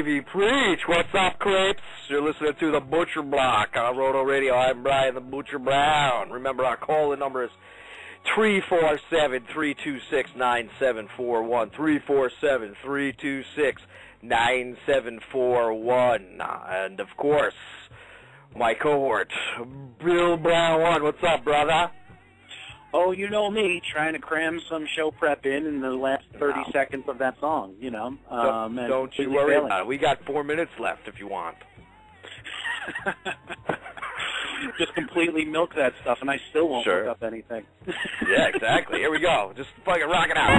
gravy, preach. What's up, crepes? You're listening to The Butcher Block on Roto Radio. I'm Brian the Butcher Brown. Remember, our call-in number is 347-326-9741. 347-326-9741. And, of course, my cohort, BillBrown1. What's up, brother? Oh, you know me, trying to cram some show prep in the last 30 seconds of that song, you know. Don't you worry about it. We got 4 minutes left if you want. Just completely milk that stuff, and I still won't look up anything. Yeah, exactly. Here we go. Just fucking rock it out.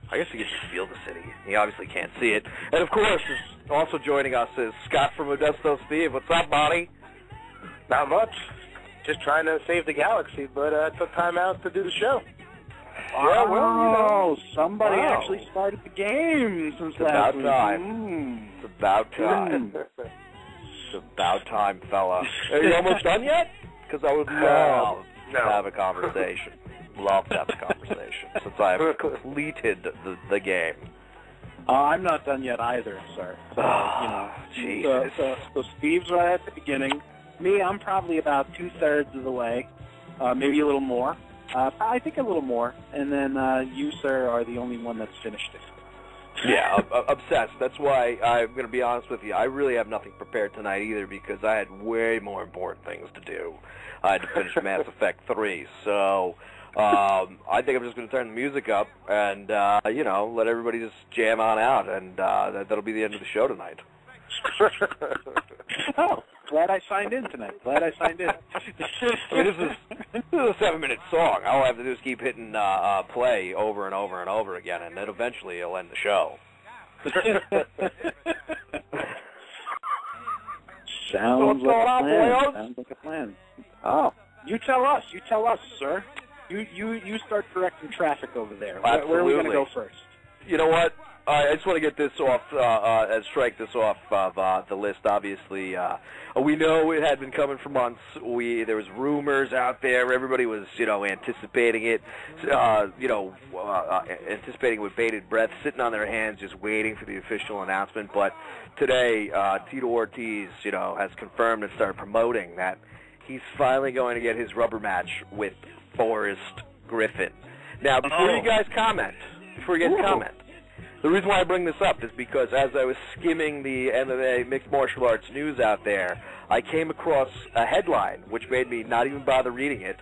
I guess you can just feel the city. You obviously can't see it. And, of course, also joining us is Scott from Modesto. Steve, what's up, buddy? Not much. Just trying to save the galaxy, but took time out to do the show. Yeah, well, you know, somebody actually started the game since last week. It's about time. It's about time, fella. Are you almost done yet? Because I would love to have a conversation. Love to have a conversation since I have completed the game. I'm not done yet either, sir. So, you know, Jesus. So Steve's right at the beginning. Me, I'm probably about 2/3 of the way, maybe a little more. I think a little more. And then you, sir, are the only one that's finished it. Yeah, obsessed. That's why I'm going to be honest with you. I really have nothing prepared tonight either because I had way more important things to do. I had to finish Mass Effect 3, so I think I'm just going to turn the music up and, you know, let everybody just jam on out, and that'll be the end of the show tonight. Oh, glad I signed in tonight. Glad I signed in. I mean, this is a 7-minute song. All I have to do is keep hitting play over and over and over again, and then eventually it'll end the show. Sounds like a plan. Oh, you tell us, sir. You start directing traffic over there. Absolutely. Where are we going to go first? You know what? I just want to get this off, strike this off of the list. Obviously, we know it had been coming for months. There was rumors out there. Everybody was, you know, anticipating it. Anticipating with bated breath, sitting on their hands, just waiting for the official announcement. But today, Tito Ortiz, you know, has confirmed and started promoting that he's finally going to get his rubber match with Forrest Griffin. Now, before you guys comment, the reason why I bring this up is because as I was skimming the MMA mixed martial arts news out there, I came across a headline which made me not even bother reading it.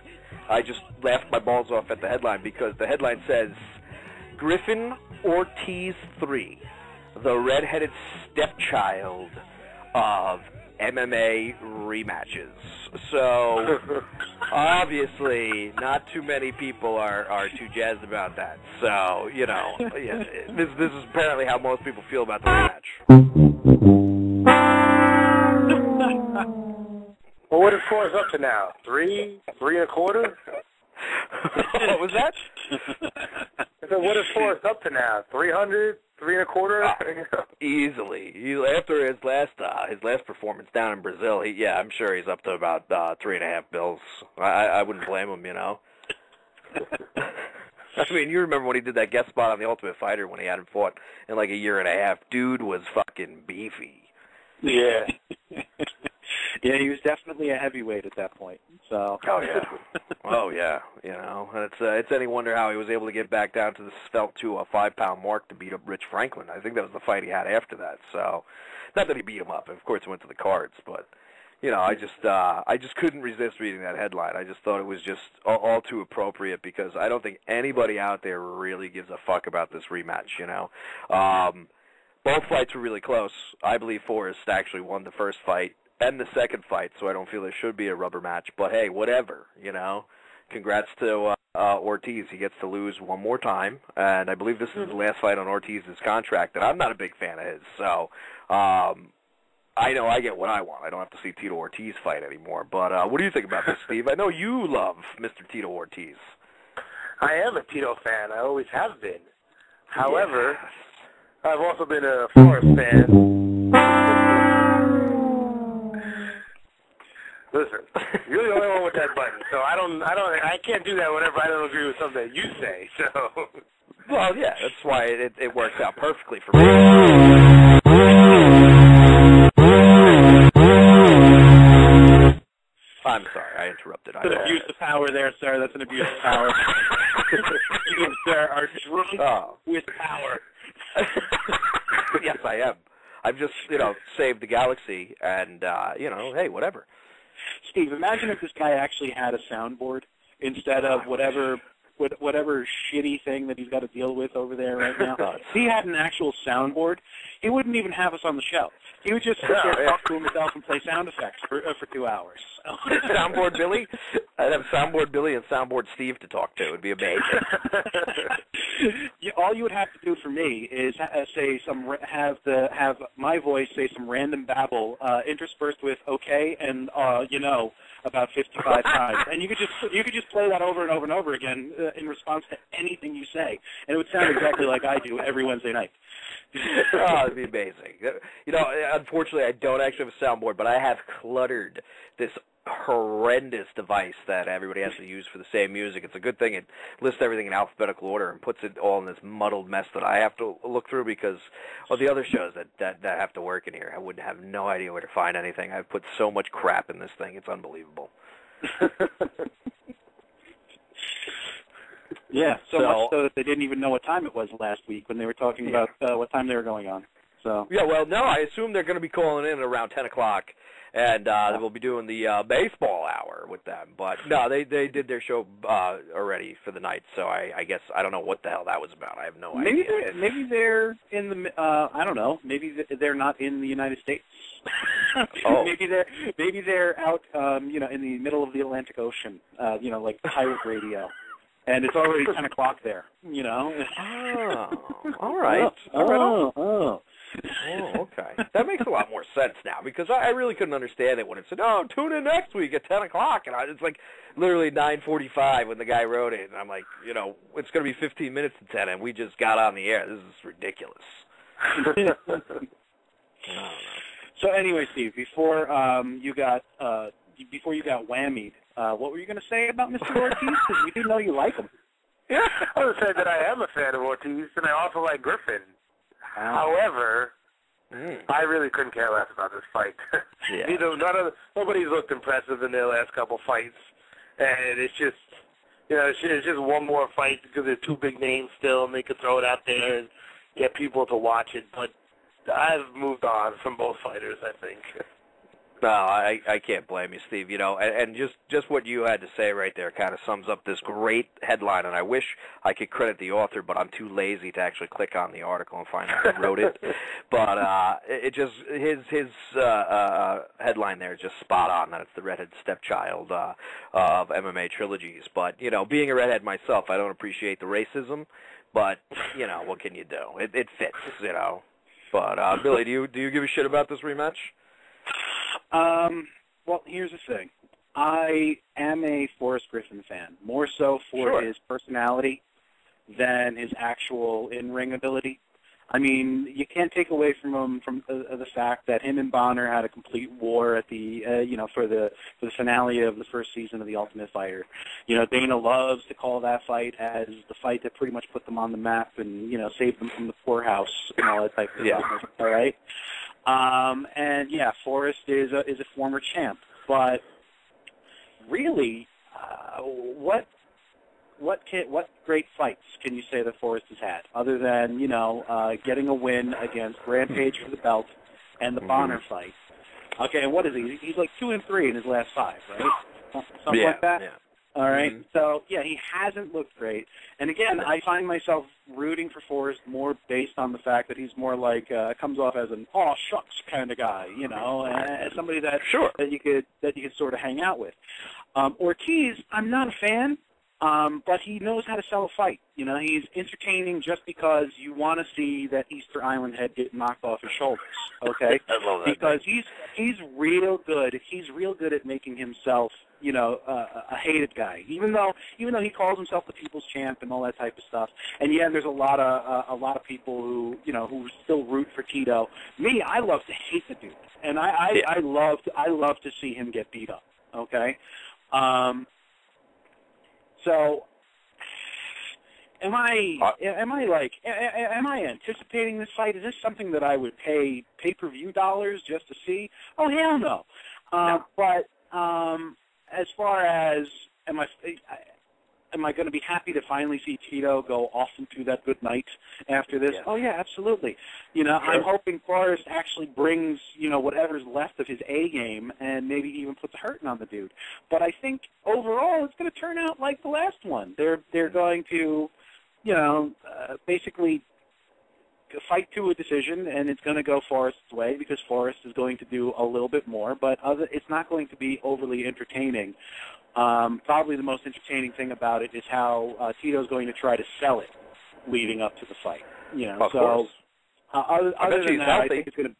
I just laughed my balls off at the headline because the headline says, Griffin Ortiz 3, the redheaded stepchild of MMA rematches. So, obviously, not too many people are too jazzed about that. So, you know, this is apparently how most people feel about the rematch. Well, what is Forrest up to now? 3 1/4? What was that? I said, what is Forrest up to now? 300? 3 1/4? Easily. After his last performance down in Brazil, I'm sure he's up to about 3.5 bills. I wouldn't blame him, you know. I mean, you remember when he did that guest spot on The Ultimate Fighter when he hadn't fought in like a year and a half. Dude was fucking beefy. Yeah. Yeah, he was definitely a heavyweight at that point. So. Oh yeah. You know, and it's any wonder how he was able to get back down to the svelte 5-pound mark to beat up Rich Franklin. I think that was the fight he had after that. So, not that he beat him up. Of course, he went to the cards, but you know, I just couldn't resist reading that headline. I just thought it was just all too appropriate because I don't think anybody out there really gives a fuck about this rematch. You know, both fights were really close. I believe Forrest actually won the first fight and the second fight, so I don't feel there should be a rubber match. But hey, whatever, you know. Congrats to Ortiz. He gets to lose one more time, and I believe this is the last fight on Ortiz's contract, and I'm not a big fan of his. So I know I get what I want. I don't have to see Tito Ortiz fight anymore. But what do you think about this, Steve? I know you love Mr. Tito Ortiz. I am a Tito fan. I always have been. However, I've also been a Forrest fan. Listen, you're the only one with that button, so I can't do that whenever I don't agree with something that you say. So. Well, yeah, that's why it works out perfectly for me. I'm sorry, I interrupted. That's an abuse of power there, sir. That's an abuse of power. You, sir, are drunk with power. Yes, I am. I've just, saved the galaxy, and, hey, whatever. Steve, imagine if this guy actually had a soundboard instead of whatever shitty thing that he's got to deal with over there right now. If he had an actual soundboard, he wouldn't even have us on the show. He would just sit there, talk to himself, and play sound effects for 2 hours. Soundboard Billy? I'd have Soundboard Billy and Soundboard Steve to talk to. It would be amazing. All you would have to do for me is have my voice say some random babble interspersed with okay and about 55 times, and you could just play that over and over and over again in response to anything you say, and it would sound exactly like I do every Wednesday night. It'd be amazing. Unfortunately, I don't actually have a soundboard, but I have cluttered this horrendous device that everybody has to use for the same music. It's a good thing it lists everything in alphabetical order and puts it all in this muddled mess that I have to look through because of the other shows that have to work in here. I would have no idea where to find anything. I've put so much crap in this thing. It's unbelievable. Yeah, so much so that they didn't even know what time it was last week when they were talking about what time they were going on. So yeah, well, no, I assume they're going to be calling in around 10 o'clock, and we'll be doing the baseball hour with them. But no, they did their show already for the night, so I guess I don't know what the hell that was about. I have no idea. Maybe they're in the I don't know. Maybe they're not in the United States. Oh. Maybe they're out in the middle of the Atlantic Ocean, like pirate radio. And it's already 10 o'clock there, Oh, all right. Oh, okay. That makes a lot more sense now because I really couldn't understand it when it said, tune in next week at 10 o'clock. And it's like literally 9:45 when the guy wrote it. And I'm like, it's going to be 15 minutes to 10, and we just got on the air. This is ridiculous. So anyway, Steve, before you got whammied, what were you going to say about Mr. Ortiz? Because we do know you like him. Yeah, I would say that I am a fan of Ortiz, and I also like Griffin. However, I really couldn't care less about this fight. Yeah. Nobody's looked impressive in their last couple fights, and it's just, it's just one more fight because they're two big names still, and they could throw it out there and get people to watch it. But I've moved on from both fighters, I think. No, I can't blame you, Steve. And just what you had to say right there kind of sums up this great headline. And I wish I could credit the author, but I'm too lazy to actually click on the article and find out who wrote it. But it just his headline there is just spot on. That it's the redhead stepchild of MMA trilogies. But being a redhead myself, I don't appreciate the racism. But what can you do? It fits. But Billy, do you give a shit about this rematch? Well, here's the thing. I am a Forrest Griffin fan, more so for his personality than his actual in-ring ability. I mean, you can't take away from him the fact that him and Bonner had a complete war at the for the finale of the first season of The Ultimate Fighter. Dana loves to call that fight as the fight that pretty much put them on the map and saved them from the poorhouse and all that type of stuff. All right. And yeah, Forrest is a former champ, but really, what great fights can you say that Forrest has had other than getting a win against Rampage for the belt and the Bonner fight? Okay, and what is he? He's like 2-3 in his last 5, right? Something like that. Yeah. All right. So yeah, he hasn't looked great. And again, I find myself rooting for Forrest more based on the fact that he's more like comes off as an aw shucks kind of guy, as somebody that you could sort of hang out with. Ortiz, I'm not a fan, but he knows how to sell a fight. He's entertaining just because you want to see that Easter Island head get knocked off his shoulders. Okay, I love that. Because he's real good. He's real good at making himself a hated guy, even though he calls himself the people's champ and all that type of stuff. And yeah, there's a lot of people who still root for Tito. Me, I love to hate the dude, and I love to see him get beat up. Okay? So, am I anticipating this fight? Is this something that I would pay pay-per-view dollars just to see? Oh, hell no. No. But as far as am I going to be happy to finally see Tito go off into that good night after this? Yes. Oh, yeah, absolutely. You know, Sure. I'm hoping Forrest actually brings, you know, whatever's left of his A game and maybe even puts a hurting on the dude. But I think overall it's going to turn out like the last one. They're going to, you know, basically fight to a decision, and it's going to go Forrest's way because Forrest is going to do a little bit more, but it's not going to be overly entertaining. Probably the most entertaining thing about it is how Tito's going to try to sell it leading up to the fight. You know, of course. Other than that, healthy. I think it's going to.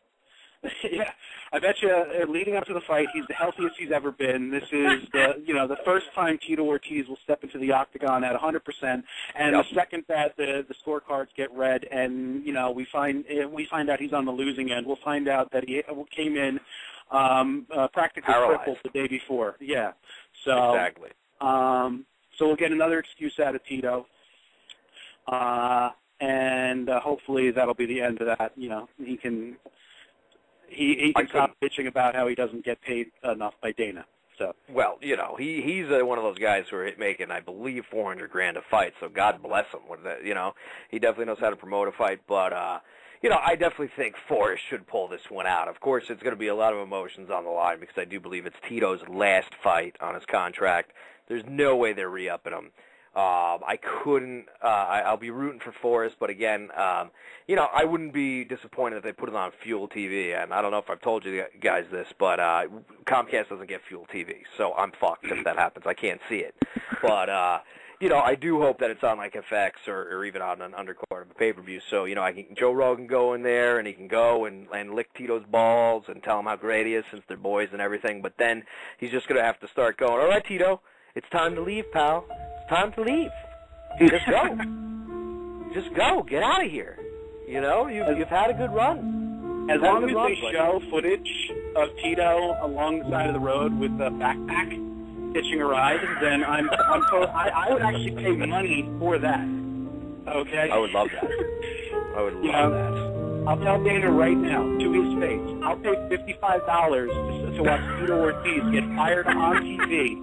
Yeah, I bet you leading up to the fight, he's the healthiest he's ever been. This is the first time Tito Ortiz will step into the octagon at 100%, and the second that the scorecards get read, and you know we find out he's on the losing end, we'll find out that he came in practically crippled the day before. Yeah, so exactly. So we'll get another excuse out of Tito. And hopefully that'll be the end of that. You know, he can stop bitching about how he doesn't get paid enough by Dana. So well, you know, he's one of those guys who are making, I believe, $400,000 a fight. So God bless him. You know, he definitely knows how to promote a fight. But you know, I definitely think Forrest should pull this one out. Of course, it's going to be a lot of emotions on the line because I do believe it's Tito's last fight on his contract. There's no way they're re-upping him. I couldn't. I'll be rooting for Forrest, but again, you know, I wouldn't be disappointed if they put it on Fuel TV. And I don't know if I've told you guys this, but Comcast doesn't get Fuel TV, so I'm fucked if that happens. I can't see it. But you know, I do hope that it's on like FX or even on an undercard of a pay-per-view. So you know, Joe Rogan go in there and he can go and lick Tito's balls and tell him how great he is since they're boys and everything. But then he's just gonna have to start going. All right, Tito, it's time to leave, pal. Time to leave. Just go. Just go. Get out of here. You know, you've had a good run. As long as they show footage of Tito along the side of the road with a backpack hitching a ride, then I would actually pay money for that. Okay? I would love that. I would love that. I'll tell Dana right now, to his face, I'll pay $55 to watch Tito Ortiz get fired on TV.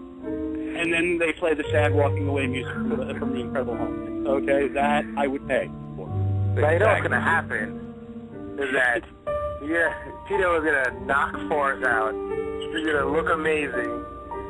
And then they play the sad walking away music from the Incredible Hulk. Okay, that I would pay for. But you know what's going to happen is that Tito is going to knock Forrest out. He's going to look amazing.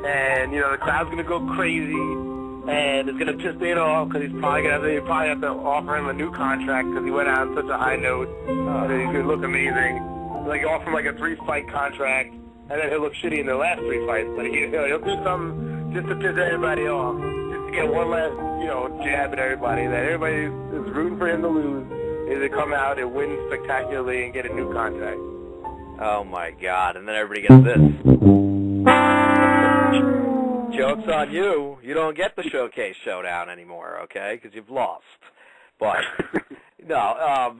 And, you know, the crowd's going to go crazy. And it's going to piss Dana off because he's probably going to have to offer him a new contract because he went out on such a high note. And then he's going to look amazing. Like, offer him like a 3-fight contract. And then he'll look shitty in the last 3 fights. But he'll do something just to piss everybody off, just to get one last, you know, jab at everybody, that everybody is rooting for him to lose, is to come out and win spectacularly and get a new contract. Oh, my God. And then everybody gets this. Joke's on you. You don't get the Showcase Showdown anymore, okay, because you've lost. But, no, I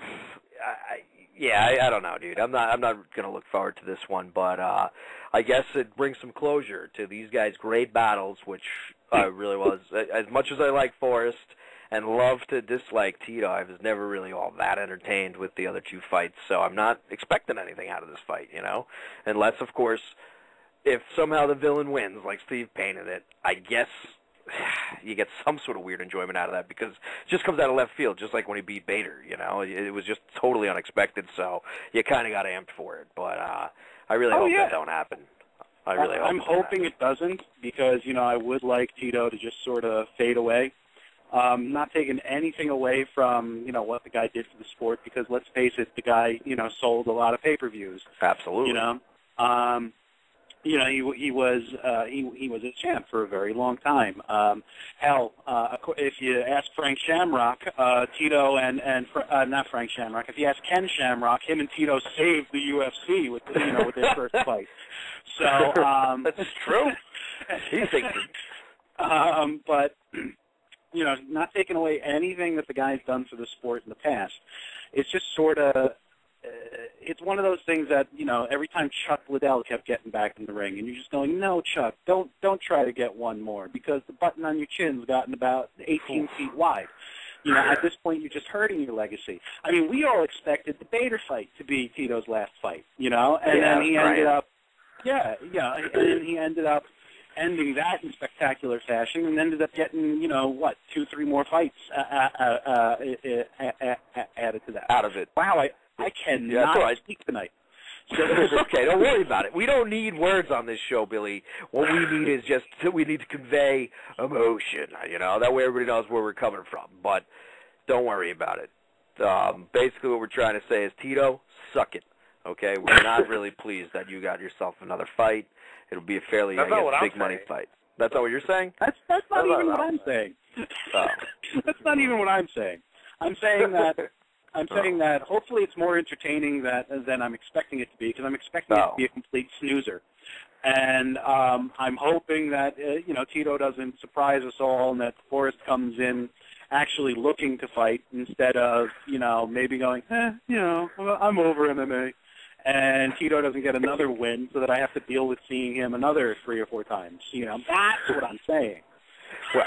don't know, dude. I'm not going to look forward to this one, but I guess it brings some closure to these guys' great battles, which really was. As much as I like Forrest and love to dislike Tito, I was never really all that entertained with the other 2 fights, so I'm not expecting anything out of this fight, you know, unless, of course, if somehow the villain wins, like Steve painted it, I guess you get some sort of weird enjoyment out of that because it just comes out of left field, just like when he beat Bader, you know. It was just totally unexpected, so you kind of got amped for it. But I really hope that don't happen. I'm hoping it doesn't because, you know, I would like Tito to just sort of fade away. Not taking anything away from, you know, what the guy did for the sport because, let's face it, the guy, you know, sold a lot of pay-per-views. Absolutely. You know? You know, he was a champ for a very long time. If you ask Frank Shamrock, Tito and not Frank Shamrock. If you ask Ken Shamrock, him and Tito saved the UFC with their first fight. So that's true. He thinks it. But you know, not taking away anything that the guy's done for the sport in the past. It's just sort of it's one of those things that, every time Chuck Liddell kept getting back in the ring, and you're just going, no, Chuck, don't try to get one more, because the button on your chin's gotten about 18 feet wide. At this point, you're just hurting your legacy. I mean, we all expected the Bader fight to be Tito's last fight, and then he ended up, and then he ended up ending that in spectacular fashion, and ended up getting, 2-3 more fights added to that. Out of it. Wow, I cannot speak tonight. So, okay, don't worry about it. We don't need words on this show, Billy. What we need is we need to convey emotion, that way everybody knows where we're coming from. But don't worry about it. Basically what we're trying to say is, Tito, suck it, okay? We're not really pleased that you got yourself another fight. It'll be a fairly big money fight. That's not what you're saying? That's not even what I'm saying. Oh. That's not even what I'm saying. I'm saying that hopefully it's more entertaining than I'm expecting it to be, because I'm expecting it to be a complete snoozer. And I'm hoping that Tito doesn't surprise us all, and that Forrest comes in actually looking to fight instead of maybe going, I'm over MMA. And Tito doesn't get another win, so that I have to deal with seeing him another 3 or 4 times. That's what I'm saying. Well,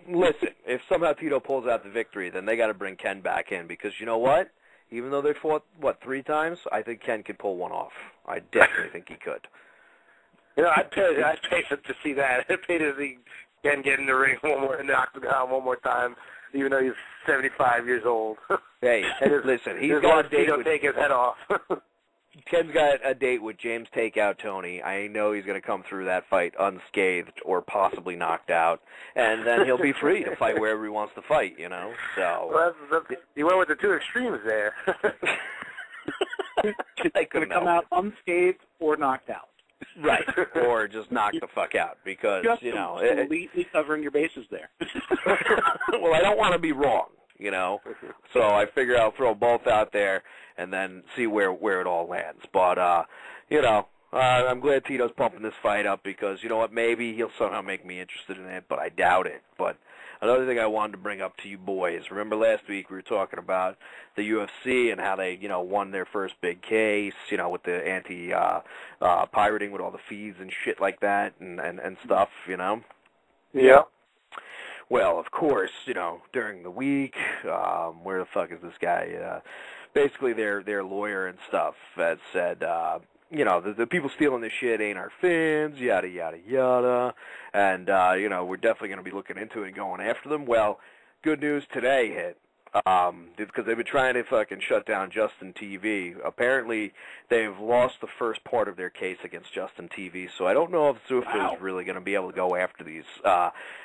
listen, if somehow Tito pulls out the victory, then they got to bring Ken back in, because you know what? Even though they fought, 3 times, I think Ken could pull one off. I definitely think he could. I'd pay to see that. I'd pay to see Ken get in the ring and knock him down one more time, even though he's 75 years old. Hey, listen, he's got a date with... take his head off. Ken's got a date with James Takeout Tony. I know he's going to come through that fight unscathed or possibly knocked out, and then he'll be free to fight wherever he wants to fight, So well, you went with the 2 extremes there. He's going to come out unscathed or knocked out. Right, or just knock the fuck out, because, just completely covering your bases there. Well, I don't want to be wrong. So I figure I'll throw both out there and then see where it all lands. But, I'm glad Tito's pumping this fight up, because, you know what, maybe he'll somehow make me interested in it, but I doubt it. But another thing I wanted to bring up to you boys, remember last week we were talking about the UFC and how they, won their first big case, with the anti-pirating with all the fees and shit like that and stuff, Yeah. Well, of course, during the week, where the fuck is this guy? Basically, their lawyer and stuff had said, the people stealing this shit ain't our fans, yada, yada, yada. And, we're definitely going to be looking into it and going after them. Well, good news today hit. Because they've been trying to fucking shut down Justin TV. Apparently, they've lost the first part of their case against Justin TV, so I don't know if Zuffa is really going to be able to go after these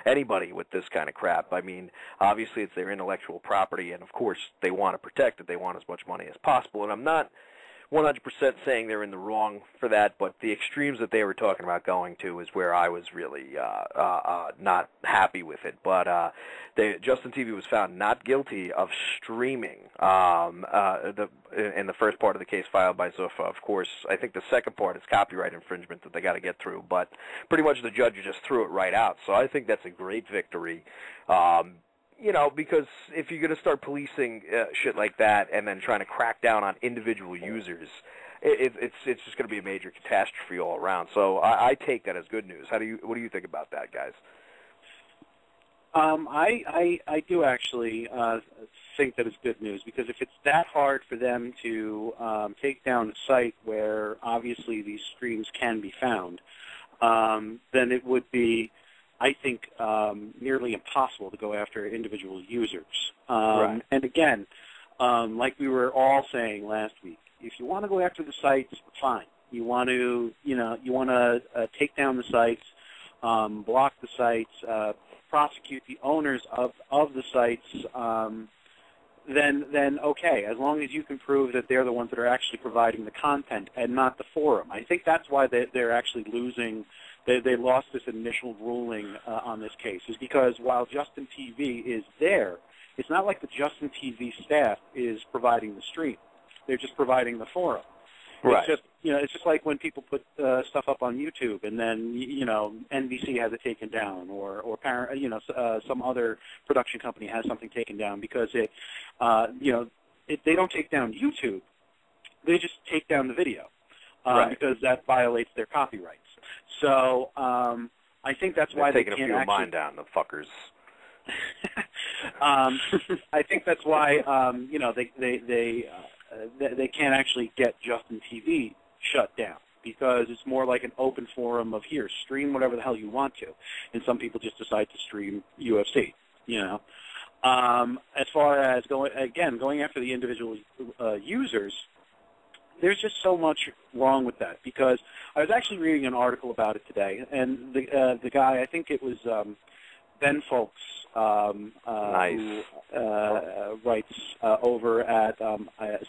anybody with this kind of crap. I mean, obviously it's their intellectual property, and of course they want to protect it. They want as much money as possible, and I'm not 100% saying they're in the wrong for that, but the extremes that they were talking about going to is where I was really not happy with it. But Justin TV was found not guilty of streaming in the first part of the case filed by Zuffa. Of course, I think the second part is copyright infringement that they got to get through, but pretty much the judge just threw it right out. So I think that's a great victory. Because if you're going to start policing shit like that and then trying to crack down on individual users, it's just going to be a major catastrophe all around. So I take that as good news. What do you think about that, guys? I do actually think that it's good news, because if it's that hard for them to take down a site where obviously these streams can be found, then it would be, I think, nearly impossible to go after individual users. Right. And again, like we were all saying last week, if you want to go after the sites, fine. You want to, take down the sites, block the sites, prosecute the owners of the sites, then okay, as long as you can prove that they're the ones that are actually providing the content and not the forum. I think that's why they're actually losing. They lost this initial ruling on this case, is because while Justin TV is there, it's not like the Justin TV staff is providing the stream. They're just providing the forum. Right. It's just like when people put stuff up on YouTube and then NBC has it taken down, or some other production company has something taken down because they don't take down YouTube. they just take down the video because that violates their copyrights. So I think that's why they can't taking a few of mine down, the fuckers. I think that's why they can't actually get Justin TV shut down, because it's more like an open forum of, here, stream whatever the hell you want to, and some people just decide to stream UFC. As far as going after the individual users, there's just so much wrong with that, because I was actually reading an article about it today, and the guy, I think it was Ben Folks, nice. who writes over at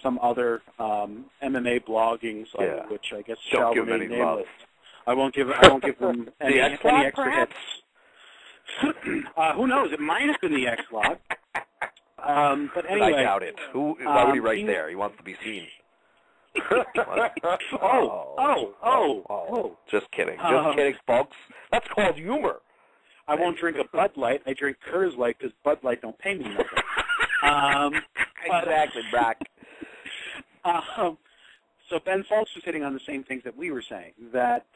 some other MMA blogging site, which I guess shall remain nameless. I won't give them any extra hits. Who knows? It might have been the X-Log. But anyway, I doubt it. Why would he write there? He wants to be seen. Just kidding. Just kidding, folks. That's called humor. I won't drink a Bud Light. I drink Coors Light because Bud Light don't pay me nothing. Exactly, Brock. So Ben Folks was hitting on the same things that we were saying, that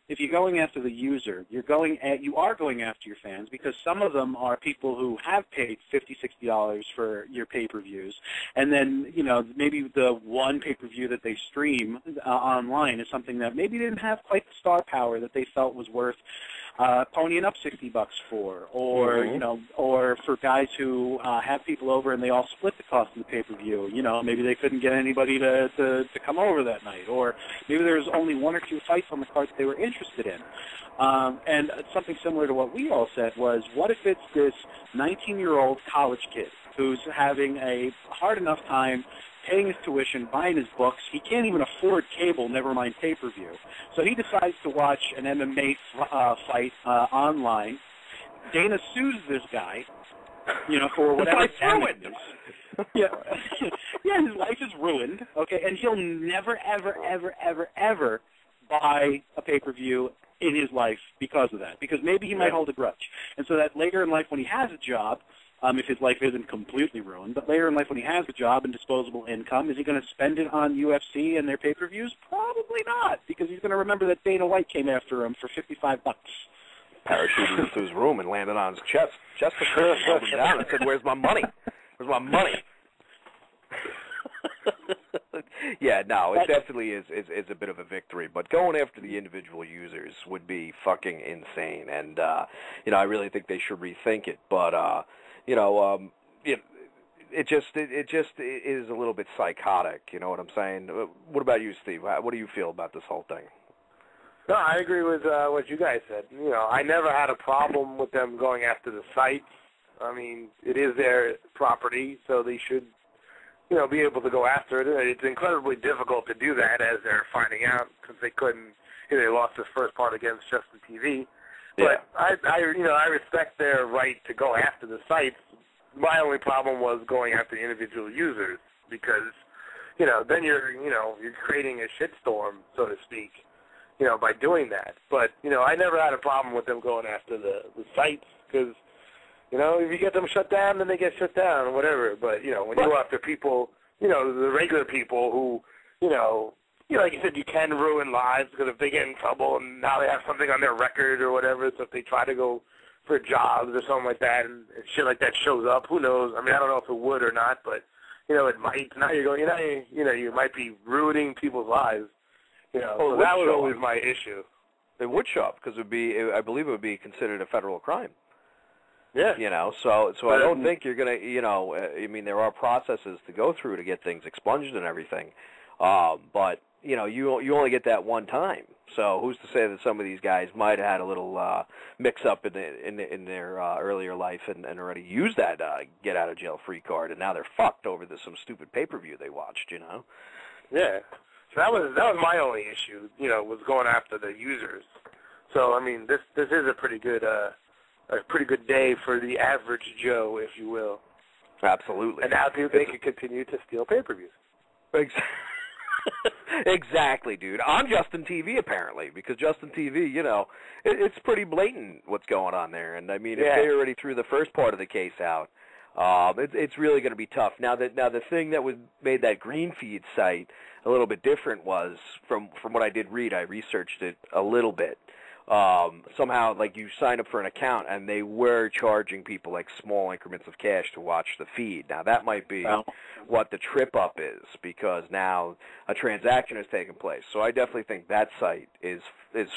if you're going after the user, you are going after your fans, because some of them are people who have paid $50, $60 for your pay-per-views, and then maybe the one pay-per-view that they stream online is something that maybe didn't have quite the star power that they felt was worth ponying up $60 for, or or for guys who have people over and they all split the cost of the pay-per-view. Maybe they couldn't get anybody to come over that night, or maybe there was only one or two fights on the card that they were interested in. And something similar to what we all said was, what if it's this 19-year-old college kid who's having a hard enough time paying his tuition, buying his books. He can't even afford cable, never mind pay-per-view. So he decides to watch an MMA fight online. Dana sues this guy, for whatever damages. Yeah, his life is ruined, okay, and he'll never, ever, ever, ever, ever buy a pay-per-view in his life because of that, because maybe he might hold a grudge. And so that later in life when he has a job, if his life isn't completely ruined, but later in life when he has a job and disposable income, is he going to spend it on UFC and their pay-per-views? Probably not, because he's going to remember that Dana White came after him for $55. Parachuted into his room and landed on his chest. Held him down and said, "Where's my money? Where's my money?" Yeah, no, it definitely is a bit of a victory, but going after the individual users would be fucking insane, and I really think they should rethink it. But it just is a little bit psychotic. You know what I'm saying? What about you, Steve? What do you feel about this whole thing? No, I agree with what you guys said. I never had a problem with them going after the sites. I mean, it is their property, so they should, be able to go after it. It's incredibly difficult to do that, as they're finding out, because they couldn't. They lost this first part against Justin TV. But I respect their right to go after the sites. My only problem was going after the individual users, because, then you're creating a shitstorm, so to speak, by doing that. But, I never had a problem with them going after the sites, because, if you get them shut down, then they get shut down or whatever. But, when you go after people, the regular people who, like you said, you can ruin lives, because if they get in trouble and now they have something on their record or whatever, so if they try to go for jobs or something like that and shit like that shows up, who knows? I mean, I don't know if it would or not, but, it might. Now you're going, you might be ruining people's lives. So that was always my issue. It would show up, because I believe it would be considered a federal crime. Yeah. So I don't think you're going to, I mean, there are processes to go through to get things expunged and everything. But, you only get that one time. So who's to say that some of these guys might have had a little mix-up in their earlier life and already used that get-out-of-jail-free card, and now they're fucked over some stupid pay-per-view they watched, Yeah. So that was my only issue, was going after the users. So, I mean, this is a pretty good day for the average Joe, if you will. Absolutely. And now they can continue to steal pay-per-views. Exactly, dude. On Justin TV, apparently, because Justin TV, it's pretty blatant what's going on there. And, I mean, if they already threw the first part of the case out, It's really going to be tough. Now the thing that made that green feed site a little bit different was from what I did read. I researched it a little bit. Somehow, like, you sign up for an account, and they were charging people like small increments of cash to watch the feed. Now that might be what the trip up is, because now a transaction has taken place. So I definitely think that site is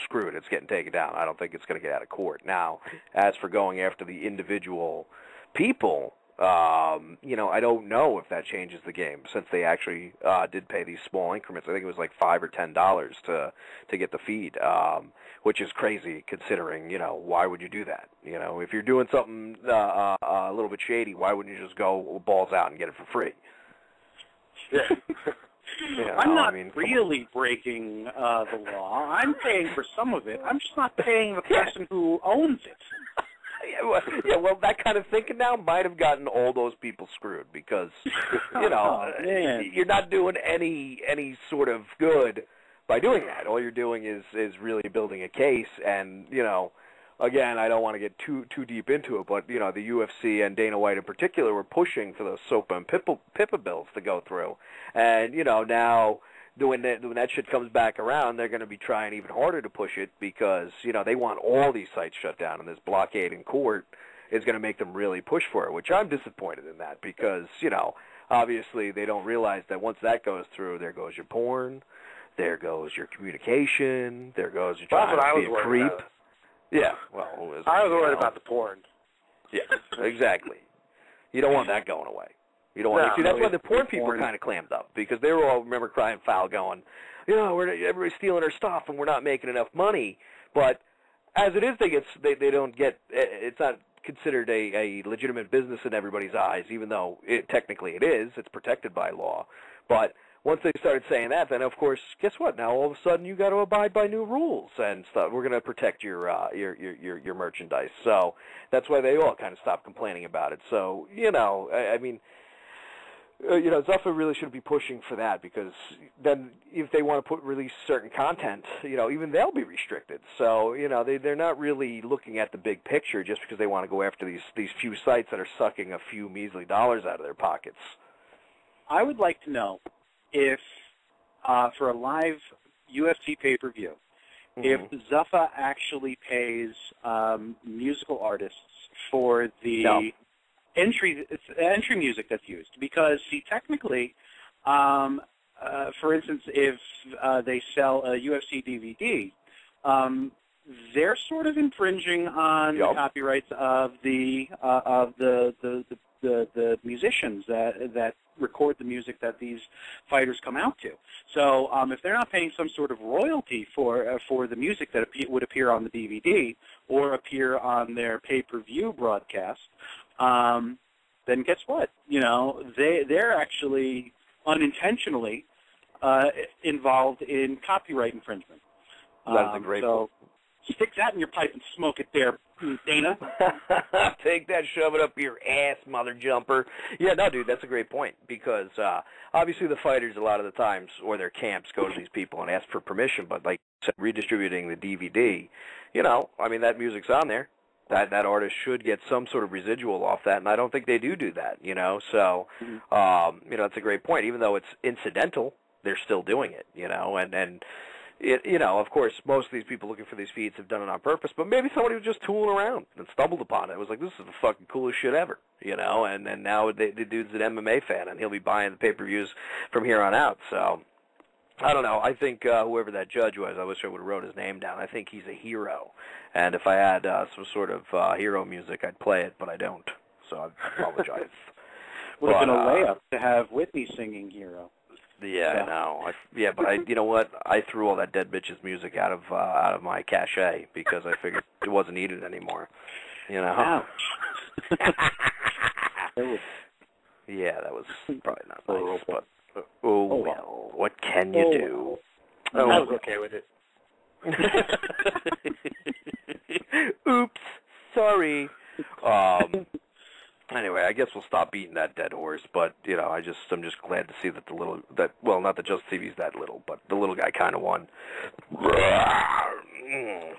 screwed. It's getting taken down. I don't think it's going to get out of court. Now, as for going after the individual people, I don't know if that changes the game, since they actually did pay these small increments. I think it was like $5 or $10 to get the feed, which is crazy considering, why would you do that? If you're doing something a little bit shady, why wouldn't you just go balls out and get it for free? Yeah. I'm not really breaking the law. I'm paying for some of it. I'm just not paying the person who owns it. Well, that kind of thinking now might have gotten all those people screwed, because, you're not doing any sort of good by doing that. All you're doing is really building a case, and, again, I don't want to get too deep into it, but, the UFC and Dana White in particular were pushing for those SOPA and PIPA bills to go through. And, now when that shit comes back around, they're going to be trying even harder to push it, because, they want all these sites shut down, and this blockade in court is going to make them really push for it, which I'm disappointed in that, because, obviously they don't realize that once that goes through, there goes your porn, there goes your communication, there goes your trying to be a creep. Yeah, well, I was worried about the porn. Yeah, exactly. You don't want that going away. You don't want. See, that's why the porn people kind of clammed up, because they were all, remember, crying foul, going, everybody's stealing our stuff and we're not making enough money. But as it is, they don't get. It's not considered a legitimate business in everybody's eyes, even though technically it is. It's protected by law. But once they started saying that, then of course, guess what? Now all of a sudden you got to abide by new rules and stuff. We're going to protect your merchandise. So that's why they all kind of stopped complaining about it. So Zuffa really shouldn't be pushing for that, because then if they want to release certain content, even they'll be restricted. So they're not really looking at the big picture just because they want to go after these few sites that are sucking a few measly dollars out of their pockets. I would like to know if, for a live UFC pay-per-view, if Zuffa actually pays musical artists for the entry music that's used. Because, see, technically, for instance, if they sell a UFC DVD, they're sort of infringing on the copyrights of the musicians that record the music that these fighters come out to. So if they're not paying some sort of royalty for the music that would appear on the DVD or appear on their pay-per-view broadcast, then guess what? They're actually unintentionally involved in copyright infringement. That's a great point. Stick that in your pipe and smoke it there, Dana. Take that, shove it up your ass, mother jumper. Yeah, no, dude, that's a great point, because obviously the fighters a lot of the times, or their camps, go to these people and ask for permission, but like you said, redistributing the DVD, that music's on there. That artist should get some sort of residual off that, and I don't think they do that, So, that's a great point. Even though it's incidental, they're still doing it, and of course, most of these people looking for these feeds have done it on purpose, but maybe somebody was just tooling around and stumbled upon it. It was like, this is the fucking coolest shit ever, and now the dude's an MMA fan, and he'll be buying the pay-per-views from here on out, so I don't know. I think whoever that judge was, I wish I would have wrote his name down. I think he's a hero, and if I had some sort of hero music, I'd play it, but I don't, so I apologize. Would have been a layup to have Whitney singing Hero. Yeah, I know. But you know what? I threw all that Dead Bitches music out of my cache because I figured it wasn't needed anymore. Ouch. Yeah, that was probably not nice. But well, what can you do? I was okay with it. Oops, sorry. Anyway, I guess we'll stop beating that dead horse, but, I'm just glad to see that not that Just TV's that little, but the little guy kind of won.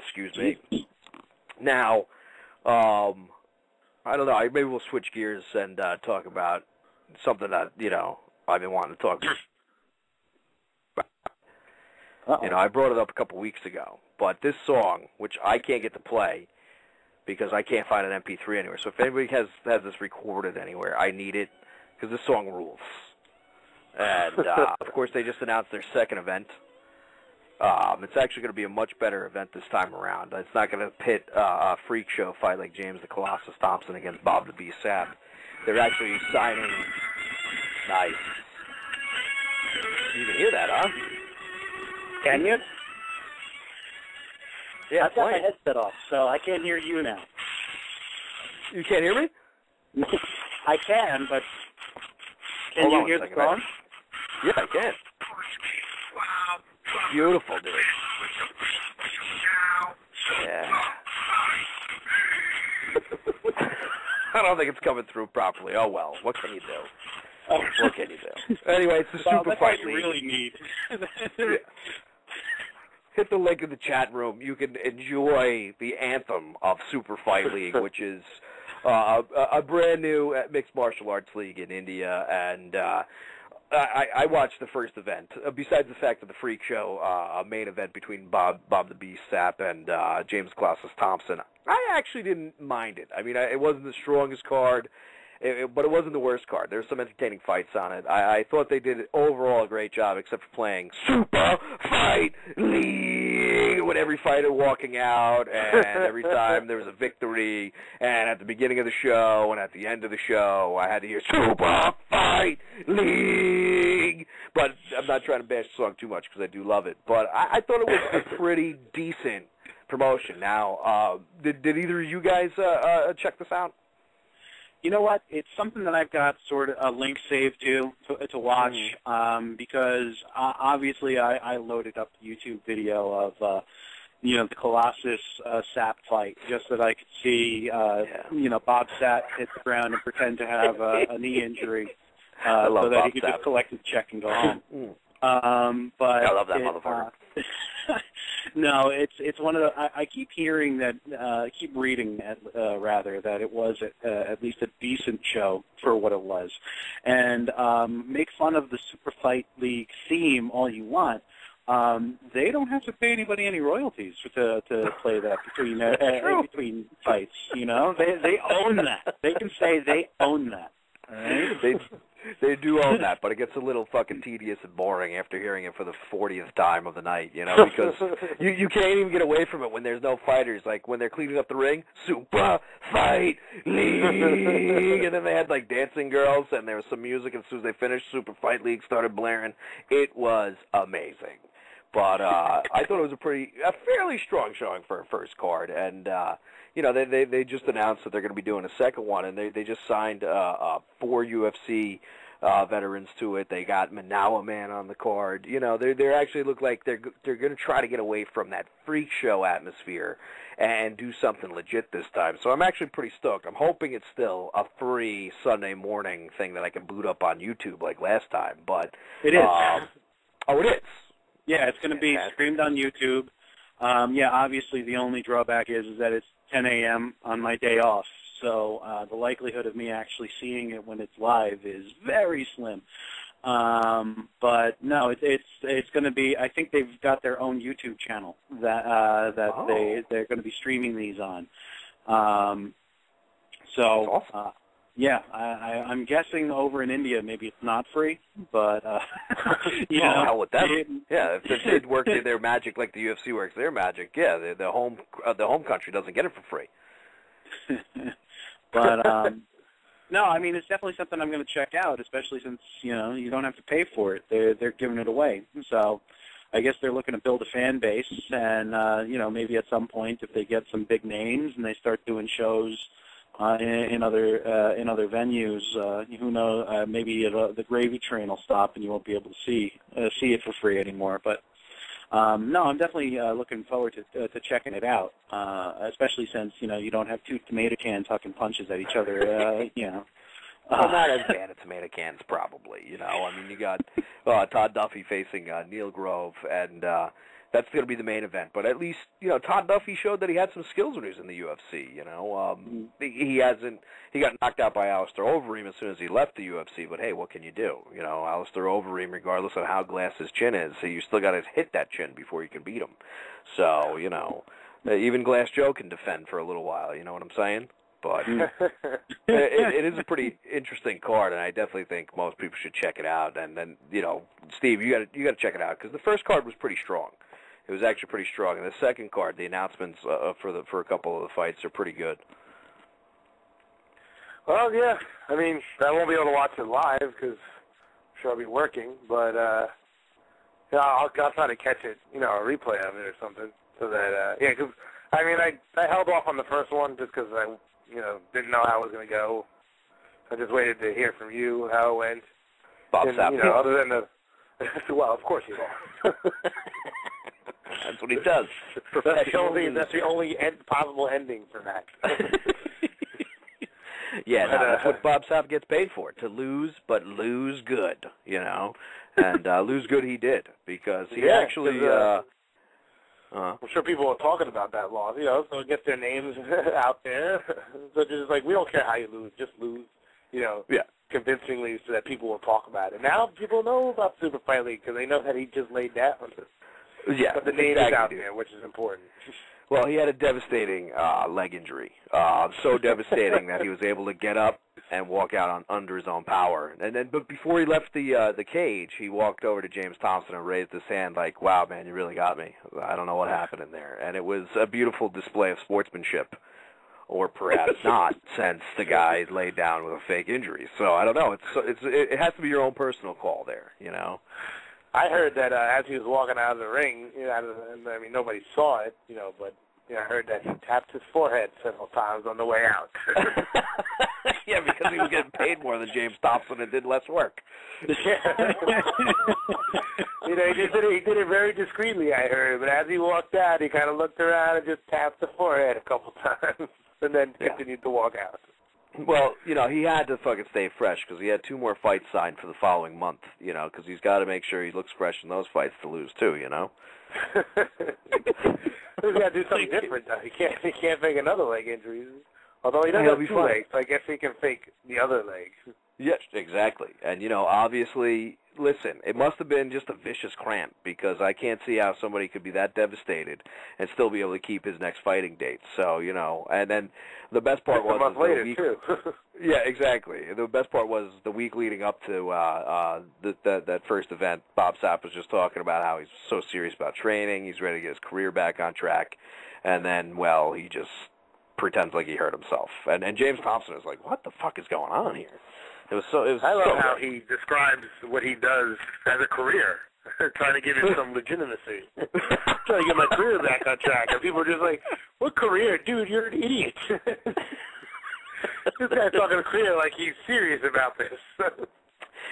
Excuse me. Now, I don't know. Maybe we'll switch gears and talk about something that, I've been wanting to talk about. I brought it up a couple weeks ago. But this song, which I can't get to play because I can't find an MP3 anywhere. So if anybody has this recorded anywhere, I need it because this song rules. And, of course, they just announced their second event. It's actually going to be a much better event this time around. It's not going to pit a freak show fight like James the Colossus Thompson against Bob the Beast Sapp. They're actually signing. Nice. You can hear that, huh? Can you? Yeah, I've got my headset off, so I can't hear you now. You can't hear me? I can, but can you hear the song? Yeah, I can. Beautiful, dude. Yeah. I don't think it's coming through properly. Oh, well. What can you do? What can you do? Anyway, it's the Super Fight League. Really need. Hit the link in the chat room. You can enjoy the anthem of Super Fight League, which is a brand new mixed martial arts league in India, and I watched the first event. Besides the fact that the freak show, a main event between Bob the Beast Sapp and James Colossus Thompson, I actually didn't mind it. I mean, it wasn't the strongest card, but it wasn't the worst card. There were some entertaining fights on it. I thought they did overall a great job, except for playing Super Fight League with every fighter walking out, and every time there was a victory, and at the beginning of the show and at the end of the show, I had to hear Super Fight League. But I'm not trying to bash the song too much because I do love it. But I thought it was a pretty decent promotion. Now, did either of you guys check this out? You know what? It's something that I've got sort of a link saved to watch because obviously I loaded up the YouTube video of the Colossus Sapp fight just so that I could see Bob Sapp hit the ground and pretend to have a knee injury so that he could just collect his check and go home. But I love that motherfucker. No, it's one of the. I keep hearing that. Keep reading rather that it was at least a decent show for what it was, and make fun of the Super Fight League theme all you want. They don't have to pay anybody any royalties to play that between fights. You know, they own that. They can say they own that. Right? They do own that, but it gets a little fucking tedious and boring after hearing it for the 40th time of the night, because you can't even get away from it when there's no fighters. Like, when they're cleaning up the ring, Super Fight League, and then they had, like, dancing girls, and there was some music, and as soon as they finished, Super Fight League started blaring. It was amazing. But I thought it was a fairly strong showing for a first card, and they just announced that they're going to be doing a second one, and they just signed 4 UFC veterans to it. They got Manawa Man on the card. They actually look like they're going to try to get away from that freak show atmosphere and do something legit this time. So I'm actually pretty stoked. I'm hoping it's still a free Sunday morning thing that I can boot up on YouTube like last time. But it is. It is. Yeah, it's going to be streamed on YouTube. Obviously the only drawback is that it's 10 a.m. on my day off, so the likelihood of me actually seeing it when it's live is very slim. But no, it's going to be. I think they've got their own YouTube channel that they're going to be streaming these on. That's awesome. I'm guessing over in India maybe it's not free, but hell with them. If they work their magic like the UFC works their magic, the home country doesn't get it for free. But no, I mean it's definitely something I'm going to check out, especially since you don't have to pay for it. They're giving it away, so I guess they're looking to build a fan base, and maybe at some point if they get some big names and they start doing shows in other venues, who knows? Maybe the gravy train will stop and you won't be able to see it for free anymore. But no, I'm definitely looking forward to checking it out, especially since you don't have 2 tomato cans hucking punches at each other. Well, not as bad as tomato cans, probably. I mean, you got Todd Duffy facing Neil Grove, and That's going to be the main event. But at least, Todd Duffy showed that he had some skills when he was in the UFC, he got knocked out by Alistair Overeem as soon as he left the UFC, but hey, what can you do? Alistair Overeem, regardless of how glass his chin is, you still got to hit that chin before you can beat him. So, even Glass Joe can defend for a little while, you know what I'm saying? But it is a pretty interesting card, and I definitely think most people should check it out. And then, Steve, you got to check it out because the first card was pretty strong. It was actually pretty strong, and the second card, the announcements for a couple of the fights are pretty good. Well, yeah. I mean, I won't be able to watch it live because I'm sure I'll be working, but I'll try to catch it, a replay of it or something, so that because I mean, I held off on the first one just because I didn't know how it was going to go. I just waited to hear from you how it went. Bob Sapp. Other than well, of course he lost. That's what he does. That's the only possible ending for that. Yeah, that's what Bob Sapp gets paid for, to lose, but lose good, And lose good he did, because he actually... I'm sure people are talking about that loss, so it gets their names out there. So just like, we don't care how you lose, just lose, convincingly so that people will talk about it. Now people know about Super Fight League because they know that he just laid down. Yeah, but the name is out there, which is important. Well, he had a devastating leg injury, so devastating that he was able to get up and walk out under his own power. But before he left the cage, he walked over to James Thompson and raised his hand like, "Wow, man, you really got me. I don't know what happened in there." And it was a beautiful display of sportsmanship, or perhaps not, since the guy laid down with a fake injury. So I don't know. It has to be your own personal call there, I heard that as he was walking out of the ring, I mean, nobody saw it, but I heard that he tapped his forehead several times on the way out. Yeah, because he was getting paid more than James Thompson and did less work. Yeah. He did it very discreetly, I heard, but as he walked out, he kind of looked around and just tapped the forehead a couple times and then continued to walk out. Well, he had to fucking stay fresh because he had 2 more fights signed for the following month, because he's got to make sure he looks fresh in those fights to lose too, He's got to do something different, though. He can't fake another leg injury. Although he doesn't have 2 legs, so I guess he can fake the other leg. Yes, exactly. And, obviously, listen, it must have been just a vicious cramp because I can't see how somebody could be that devastated and still be able to keep his next fighting date. So, and then the best part was... A month later, too. Yeah, exactly. The best part was the week leading up to that first event, Bob Sapp was just talking about how he's so serious about training, he's ready to get his career back on track, and then, well, he just pretends like he hurt himself. And James Thompson is like, what the fuck is going on here? I love how he describes what he does as a career, trying to give it some legitimacy. Trying to get my career back on track. And people are just like, what career? Dude, you're an idiot. This guy's talking a career like he's serious about this.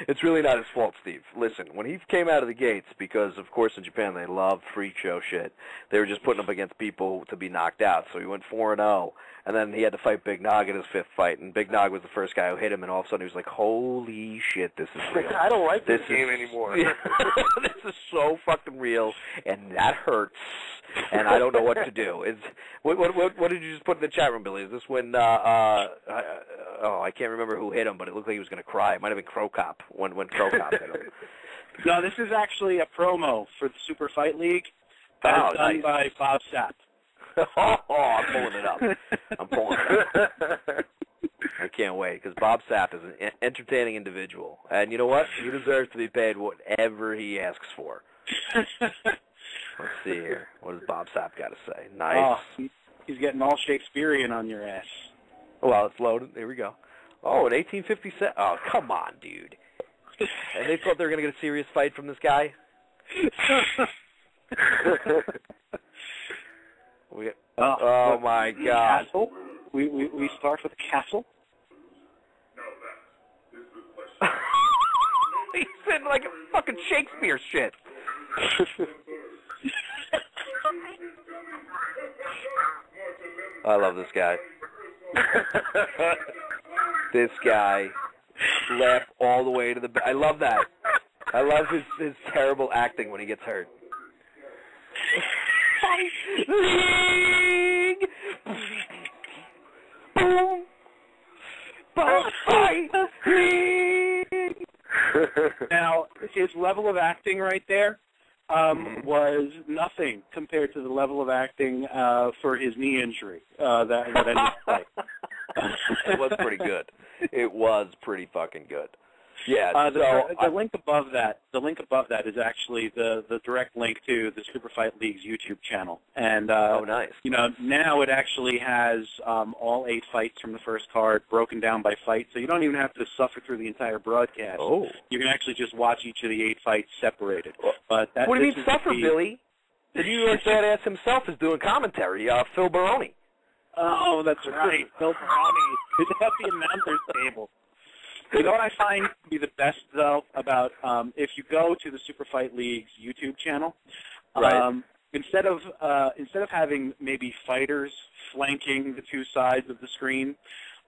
It's really not his fault, Steve. Listen, when he came out of the gates, because, of course, in Japan they love freak show shit, they were just putting him against people to be knocked out. So he went 4-0, and then he had to fight Big Nog in his 5th fight, and Big Nog was the first guy who hit him, and all of a sudden he was like, holy shit, this is real. I don't like this game anymore. This is so fucking real, and that hurts, and I don't know what to do. What did you just put in the chat room, Billy? Is this when, I can't remember who hit him, but it looked like he was going to cry. It might have been Crow Cop when Crow Cop hit him. No, this is actually a promo for the Super Fight League that is done by Bob Sapp. I'm pulling it up. I can't wait, because Bob Sapp is an entertaining individual. And you know what? He deserves to be paid whatever he asks for. Let's see here. What does Bob Sapp got to say? Nice. Oh, he's getting all Shakespearean on your ass. Well, it's loaded. Here we go. Oh, an 1857. Oh, come on, dude. And they thought they were going to get a serious fight from this guy? Oh my God. Castle? We start with Castle? He said like a fucking Shakespeare shit. I love this guy. This guy laughed all the way to the... I love that. I love his terrible acting when he gets hurt. League. Boom. Fight League. Now, his level of acting right there was nothing compared to the level of acting for his knee injury that ended the fight. It was pretty good. It was pretty fucking good. Yeah. The link above that is actually the direct link to the Super Fight League's YouTube channel, and oh, nice. You know, now it actually has all 8 fights from the first card broken down by fight, so you don't even have to suffer through the entire broadcast. Oh. You can actually just watch each of the 8 fights separated. But what do you mean suffer, Billy? The New York badass himself is doing commentary. Phil Baroni. Oh, that's right. Phil Baroni is at the announcer's table. You know what I find to be the best, though, about if you go to the Super Fight League's YouTube channel, right. Instead of having maybe fighters flanking the 2 sides of the screen,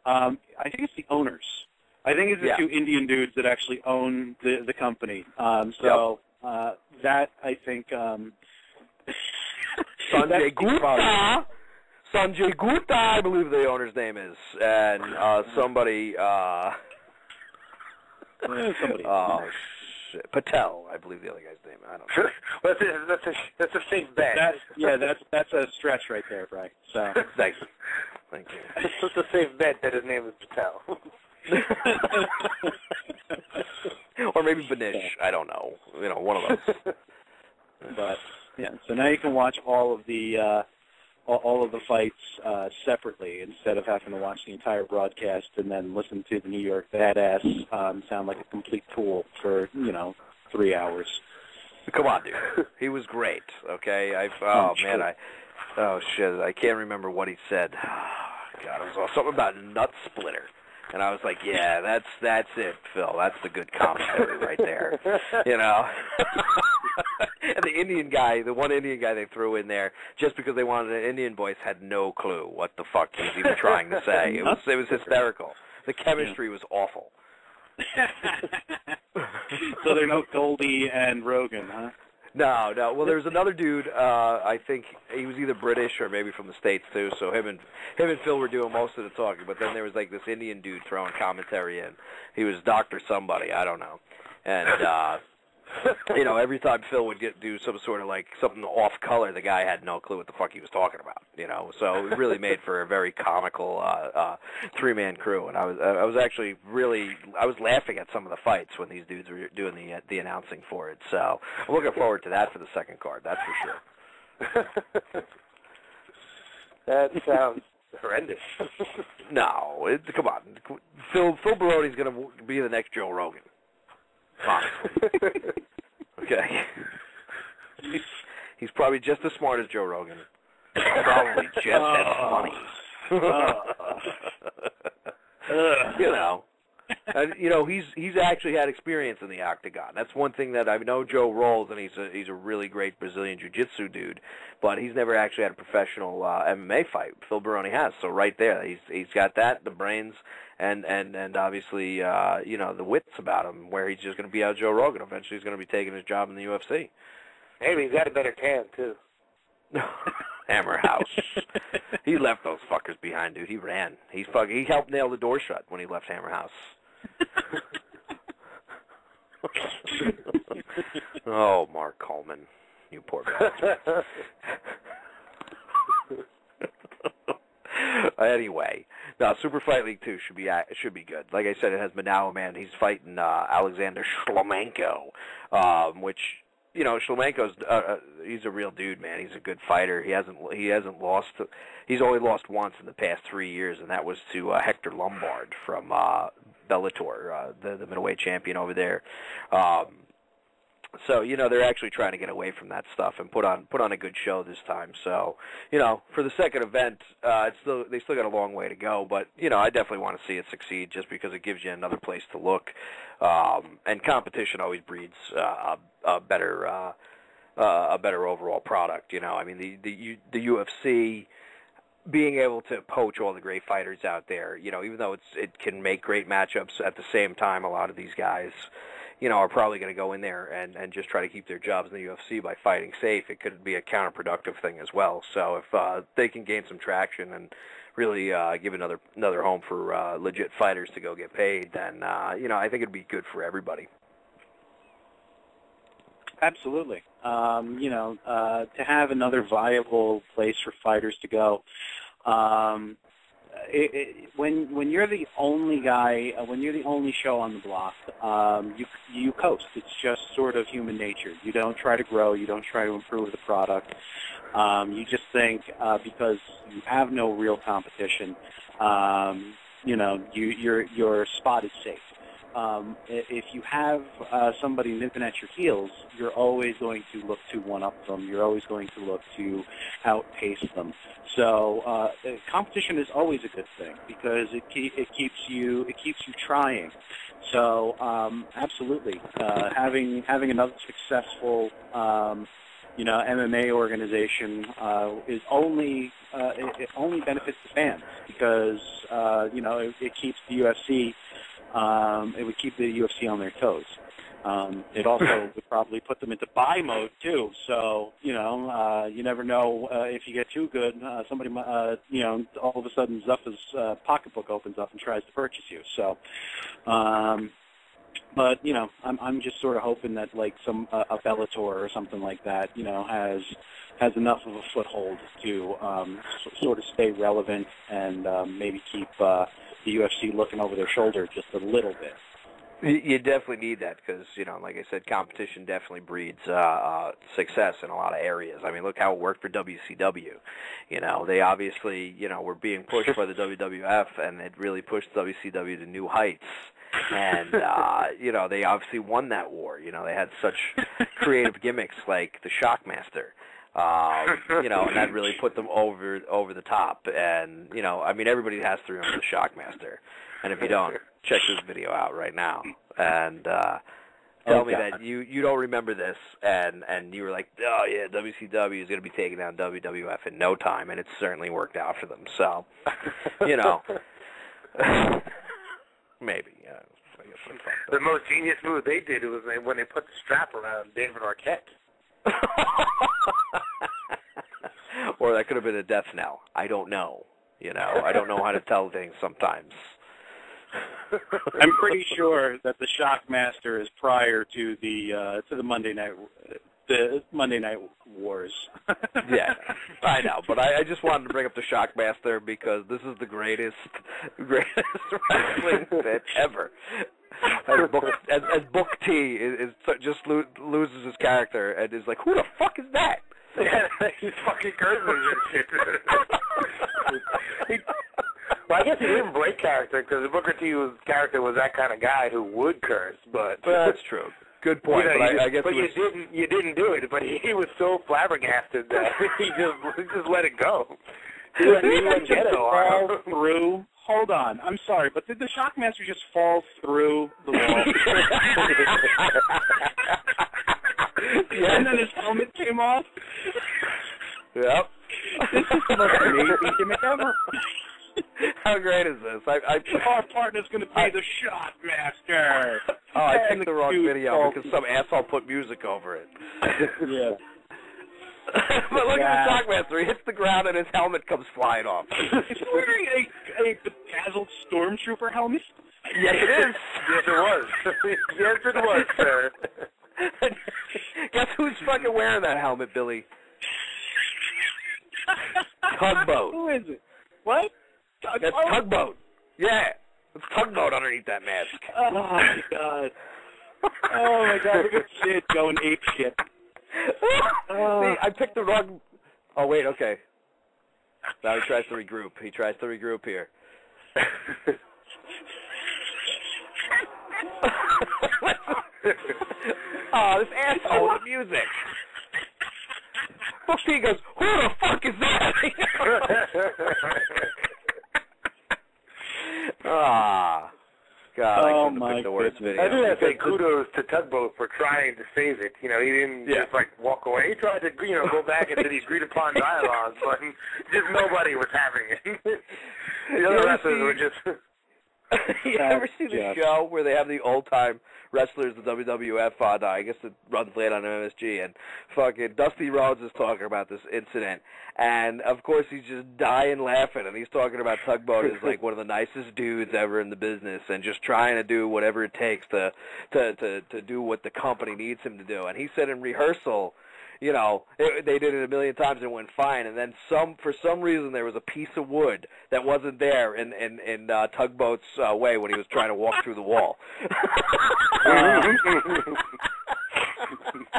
I think it's the owners. I think it's the 2 Indian dudes that actually own the company. That, I think... Sanjay Gupta. Sanjay Gupta, I believe the owner's name is, and somebody. Oh shit, Patel, I believe the other guy's name. I don't know. That's a safe bet. That's a stretch right there, Bry. So thank you. It's a safe bet that his name is Patel. Or maybe Banish. I don't know. You know, one of those. But yeah, so now you can watch all of the fights separately instead of having to watch the entire broadcast and then listen to the New York badass sound like a complete fool for 3 hours. Come on, dude. He was great. Okay. I can't remember what he said. God, it was something about nut splitter. And I was like, yeah, that's it, Phil. That's the good commentary right there. You know? And the Indian guy, the one Indian guy they threw in there, just because they wanted an Indian voice, had no clue what the fuck he was even trying to say. It was hysterical. The chemistry was awful. So they're no Goldie and Rogan, huh? No. Well, there was another dude. I think he was either British or maybe from the States too. So him and Phil were doing most of the talking. But then there was like this Indian dude throwing commentary in. He was Dr. Somebody, I don't know. And every time Phil would do some sort of like something off color, the guy had no clue what the fuck he was talking about. So it really made for a very comical 3-man crew. And I was actually I was laughing at some of the fights when these dudes were doing the announcing for it. So I'm looking forward to that for the second card. That's for sure. That sounds horrendous. No, come on. Phil Baroni's going to be the next Joe Rogan. Honestly. Okay. He's probably just as smart as Joe Rogan. Probably just as funny. And, he's actually had experience in the octagon. That's one thing that I know. Joe rolls, and he's a really great Brazilian jiu-jitsu dude, but he's never actually had a professional MMA fight. Phil Baroni has, so right there, he's got that, the brains, and obviously the wits about him, where he's just going to be out Joe Rogan. Eventually, he's going to be taking his job in the UFC. Maybe he's got a better tan too. Hammer House. He left those fuckers behind, dude. He ran. He helped nail the door shut when he left Hammer House. Oh, Mark Coleman, you poor bastard. Anyway, now Super Fight League 2 should be good. Like I said, it has Manawa Man. He's fighting Alexander Shlemenko, which Shlemenko's he's a real dude, man. He's a good fighter. He hasn't lost. He's only lost once in the past 3 years, and that was to Hector Lombard from Bellator, the middleweight champion over there. So they're actually trying to get away from that stuff and put on a good show this time. So for the second event, they still got a long way to go, but I definitely want to see it succeed just because it gives you another place to look. And competition always breeds a better overall product. I mean the UFC being able to poach all the great fighters out there, even though it can make great matchups at the same time, a lot of these guys, are probably going to go in there and just try to keep their jobs in the UFC by fighting safe, it could be a counterproductive thing as well. So if they can gain some traction and really give another home for legit fighters to go get paid, then I think it'd be good for everybody. Absolutely. To have another viable place for fighters to go. When you're the only guy, when you're the only show on the block, you coast. It's just sort of human nature. You don't try to grow. You don't try to improve the product. You just think because you have no real competition, your spot is safe. If you have somebody nipping at your heels, you're always going to look to one-up them. You're always going to look to outpace them. So competition is always a good thing because it keeps you trying. So absolutely, having another successful MMA organization is only it only benefits the fans because it keeps the UFC. It would keep the UFC on their toes. It also would probably put them into buy mode too. So you never know if you get too good, somebody all of a sudden Zuffa's pocketbook opens up and tries to purchase you. So, but I'm just sort of hoping that like a Bellator or something like that, has enough of a foothold to sort of stay relevant and maybe keep the UFC looking over their shoulder just a little bit. You definitely need that because, like I said, competition definitely breeds success in a lot of areas. I mean, look how it worked for WCW. They obviously, were being pushed by the WWF, and it really pushed WCW to new heights. And, they obviously won that war. They had such creative gimmicks like the Shockmaster. And that really put them over the top. And, everybody has to remember the Shockmaster. And if you don't, check this video out right now. And tell me that you don't remember this, and you were like, oh, yeah, WCW is going to be taking down WWF in no time, and it certainly worked out for them. So, maybe. I guess the most genius move they did was when they put the strap around David Arquette. Or that could have been a death knell. I don't know. I don't know how to tell things sometimes. I'm pretty sure that the Shockmaster is prior to the Monday Night Wars. Yeah, I know, but I just wanted to bring up the Shockmaster because this is the greatest wrestling bit ever. As Book T is just loses his character and is like, who the fuck is that? Yeah, he's fucking cursing and shit. Well, I guess he didn't break character because Booker T's character was that kind of guy who would curse. But that's true. Good point. I guess. But you didn't do it. But he was so flabbergasted that he just let it go. He didn't get it fall through. Hold on, I'm sorry, but did the Shockmaster just fall through the wall? Yeah. And then his helmet came off? Yep. This is the most amazing gimmick ever. How great is this? Our partner's going to be the Shockmaster. Oh, I picked the wrong video because some asshole put music over it. Yeah. But look at the Shockmaster. He hits the ground and his helmet comes flying off. Is he wearing a bedazzled stormtrooper helmet? Yes, it is. Yes, it was. Yes, it was, sir. Guess who's fucking wearing that helmet, Billy? Tugboat. Who is it? What? That's Tugboat. Yeah. It's Tugboat underneath that mask. Oh, my God. Oh, my God. Look at Sid going ape shit. See, I picked the wrong... Oh, wait, okay. Now he tries to regroup. He tries to regroup here. Oh, this asshole with music. He goes, who the fuck is that? Ah, God, I couldn't have picked the worst video. I do have to say kudos to Tugboat for trying to save it. He didn't just walk away. He tried to go back into these agreed upon dialogues, but just nobody was having it. The other wrestlers were just. You ever see the show where they have the old-time wrestlers of WWF on, I guess it runs late on MSG, and fucking Dusty Rhodes is talking about this incident, and of course he's just dying laughing, and he's talking about Tugboat as like one of the nicest dudes ever in the business, and just trying to do whatever it takes to do what the company needs him to do. And he said in rehearsal, you know, they did it a million times and it went fine, and then for some reason there was a piece of wood that wasn't there in Tugboat's way when he was trying to walk through the wall.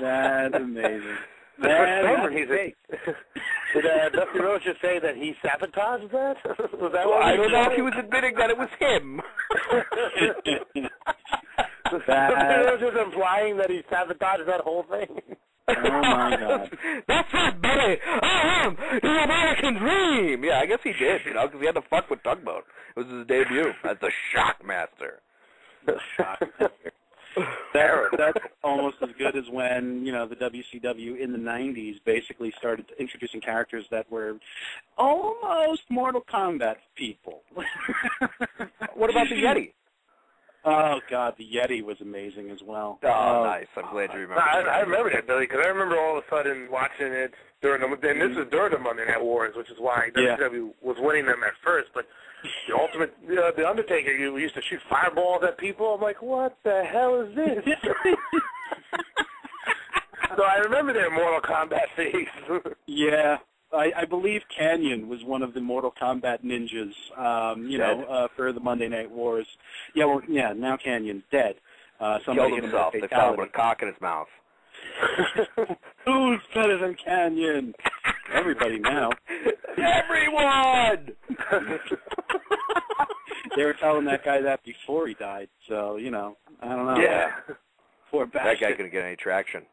That's amazing. Did Dusty Rhodes just say that he sabotaged that? Was that well, I don't know if he was admitting that it was him. Dusty Rhodes was implying that he sabotaged that whole thing. Oh, my God. That's right, buddy. I am the American Dream. Yeah, I guess he did, you know, because he had to fuck with Tugboat. It was his debut as the Shockmaster. The Shockmaster. That's almost as good as when, you know, the WCW in the 90s basically started introducing characters that were almost Mortal Kombat people. What about the Yeti? Oh, God, the Yeti was amazing as well. Oh, nice. I'm glad you remember that. I remember that, Billy, because I remember all of a sudden watching it during the, and this was during the Monday Night Wars, which is why WCW was winning them at first, but the Ultimate, the Undertaker, you used to shoot fireballs at people. I'm like, what the hell is this? So I remember their Mortal Kombat phase. Yeah. I believe Canyon was one of the Mortal Kombat ninjas, for the Monday Night Wars. Yeah, well, yeah, now Canyon's dead. Somebody killed himself. They found him with a cock in his mouth. Who's better than Canyon? Everybody now. Everyone! They were telling that guy that before he died, so, you know, I don't know. Yeah. Poor bastard. That guy couldn't get any traction.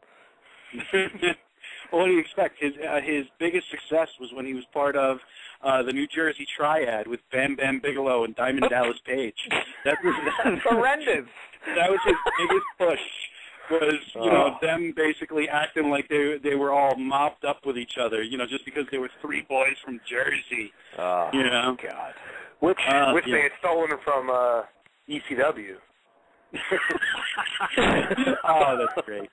Well, what do you expect? His biggest success was when he was part of the New Jersey Triad with Bam Bam Bigelow and Diamond Dallas Page. That's horrendous. That was his biggest push. Was them basically acting like they were all mopped up with each other, just because they were three boys from Jersey. Oh, God. Which they had stolen from ECW. Oh, that's great.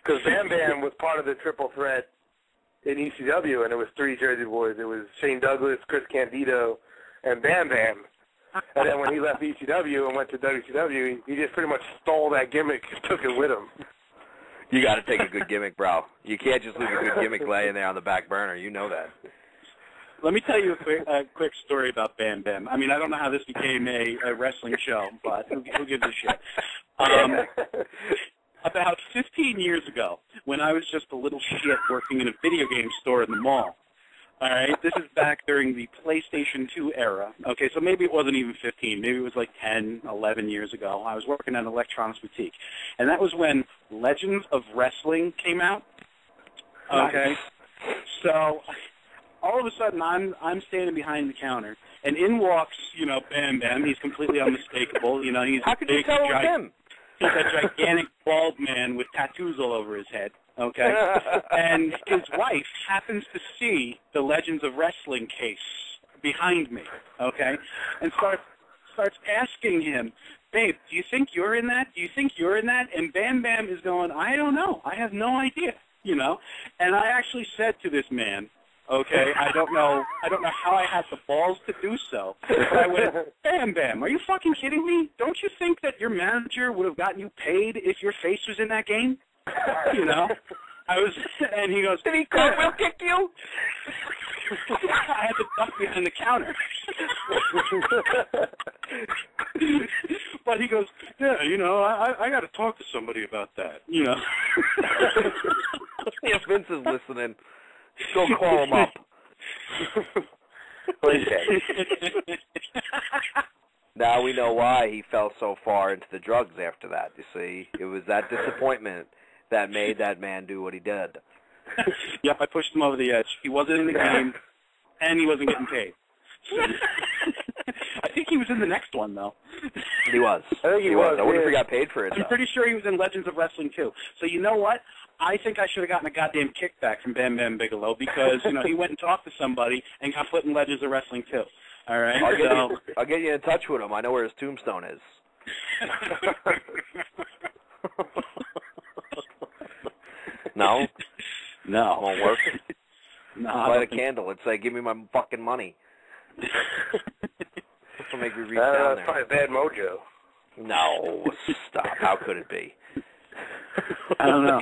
Because Bam Bam was part of the triple threat in ECW, and it was three Jersey boys. It was Shane Douglas, Chris Candido, and Bam Bam. And then when he left ECW and went to WCW, he just pretty much stole that gimmick and took it with him. You got to take a good gimmick, bro. You can't just leave a good gimmick laying there on the back burner. You know that. Let me tell you a quick story about Bam Bam. I mean, I don't know how this became a wrestling show, but who gives a shit? About 15 years ago, when I was just a little shit working in a video game store in the mall, all right, this is back during the PlayStation 2 era. Okay, so maybe it wasn't even 15. Maybe it was like 10, 11 years ago. I was working at an electronics boutique, and that was when Legends of Wrestling came out. Okay, so all of a sudden I'm standing behind the counter, and in walks, Bam Bam. He's completely unmistakable. He's how could you tell it was him? He's a gigantic bald man with tattoos all over his head. Okay, and his wife happens to see the Legends of Wrestling case behind me. Okay, and starts asking him, "Babe, do you think you're in that? Do you think you're in that?" And Bam Bam is going, "I don't know. I have no idea." And I actually said to this man, okay, I don't know how I had the balls to do so, but I went, Bam Bam, are you fucking kidding me? Don't you think that your manager would have gotten you paid if your face was in that game? And he goes, did he cartwheel kick you? I had to duck behind the counter. But he goes, yeah, I got to talk to somebody about that, If Vince is listening, go call him up. Now we know why he fell so far into the drugs after that. You see, it was that disappointment that made that man do what he did. Yep, I pushed him over the edge. He wasn't in the game, and he wasn't getting paid. I think he was in the next one, though. He was. I think he was. I wonder if he got paid for it, I'm pretty sure he was in Legends of Wrestling, too. So you know what? I think I should have gotten a goddamn kickback from Bam Bam Bigelow because, he went and talked to somebody and got put in Legends of Wrestling, too. All right? I'll get you in touch with him. I know where his tombstone is. No? No. Won't work? No. Light a candle and say, give me my fucking money. This will make me reach down there. That's probably bad mojo. No, stop. How could it be? I don't know.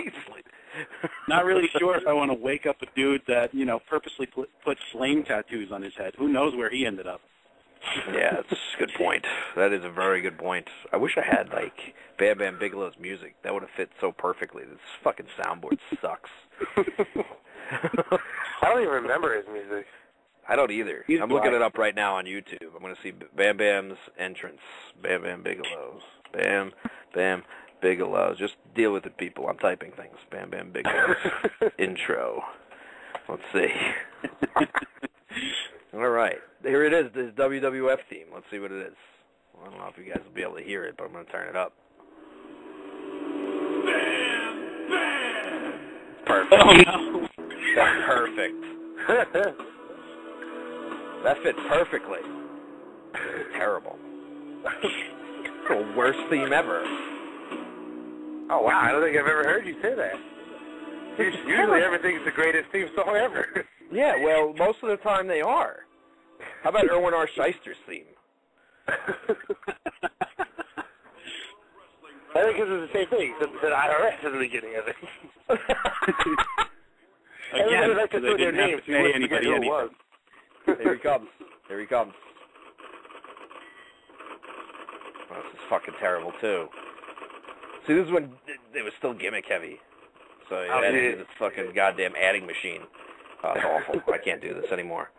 Not really sure if I want to wake up a dude that, purposely puts flame tattoos on his head. Who knows where he ended up? Yeah, that's a good point. That is a very good point. I wish I had, Bam Bam Bigelow's music. That would have fit so perfectly. This fucking soundboard sucks. I don't even remember his music. I don't either. I'm looking it up right now on YouTube. I'm going to see Bam Bam's entrance. Bam Bam Bigelow's. Bam Bam Bigelow. Just deal with it, people. I'm typing things. Bam Bam Bigelow's intro. Let's see. All right. Here it is, this WWF theme. Let's see what it is. Well, I don't know if you guys will be able to hear it, but I'm going to turn it up. Bam! Bam! Perfect. Oh, no. That's perfect. That fits perfectly. Terrible. The worst theme ever. Oh, wow. I don't think I've ever heard you say that. Usually everything's the greatest theme song ever. Yeah, well, most of the time they are. How about Erwin R. Scheister's theme? I think this is the same thing, except that IRS is the beginning of it. Again, like to they throw their didn't have names. to pay anybody Who it anything. was. Here he comes. Here he comes. Oh, this is fucking terrible, too. See, this is when it was still gimmick heavy. So you had to do this fucking goddamn adding machine. Oh, it's awful. I can't do this anymore.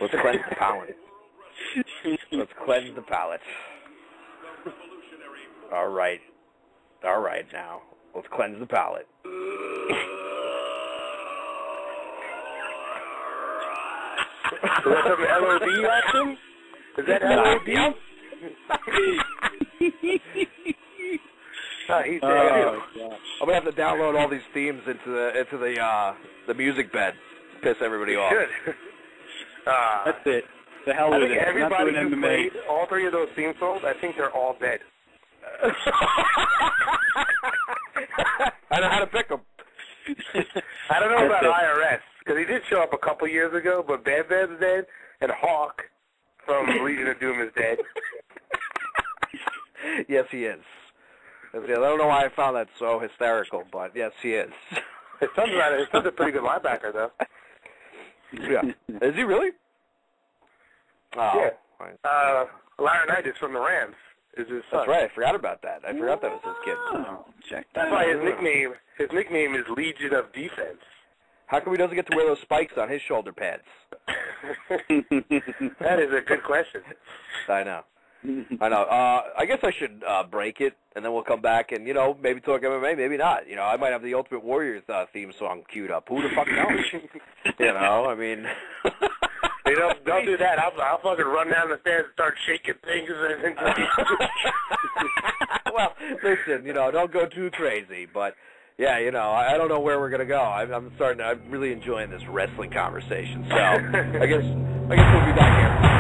Let's cleanse the palate. Let's cleanse the palate. All right. All right, now. Let's cleanse the palate. Is that some LOD action? Is that LOD? He's dead. I'm gonna have to download all these themes into the music bed. Piss everybody off. Good. That's it. The hell I with think it. everybody Not doing who MMA. played all three of those theme songs, I think they're all dead. I know how to pick them. I don't know about IRS, because he did show up a couple years ago, but Bam Bam's dead, and Hawk from Legion of Doom is dead. Yes, he is. I don't know why I found that so hysterical, but yes, he is. His son's a pretty good linebacker, though. Yeah. Is he really? Oh, Yeah. Laurinaitis from the Rams is his son. That's right. I forgot about that. I forgot that was his kid. Oh, check that That's why out. his nickname is Legion of Defense. How come he doesn't get to wear those spikes on his shoulder pads? That is a good question. I know. I know. I guess I should break it, and then we'll come back and, maybe talk MMA, maybe not. I might have the Ultimate Warriors theme song queued up. Who the fuck knows? I mean... Hey, don't do that. I'll fucking run down the stairs and start shaking things. Well, listen, don't go too crazy, but... Yeah, I don't know where we're gonna go. I'm really enjoying this wrestling conversation. So I guess we'll be back here.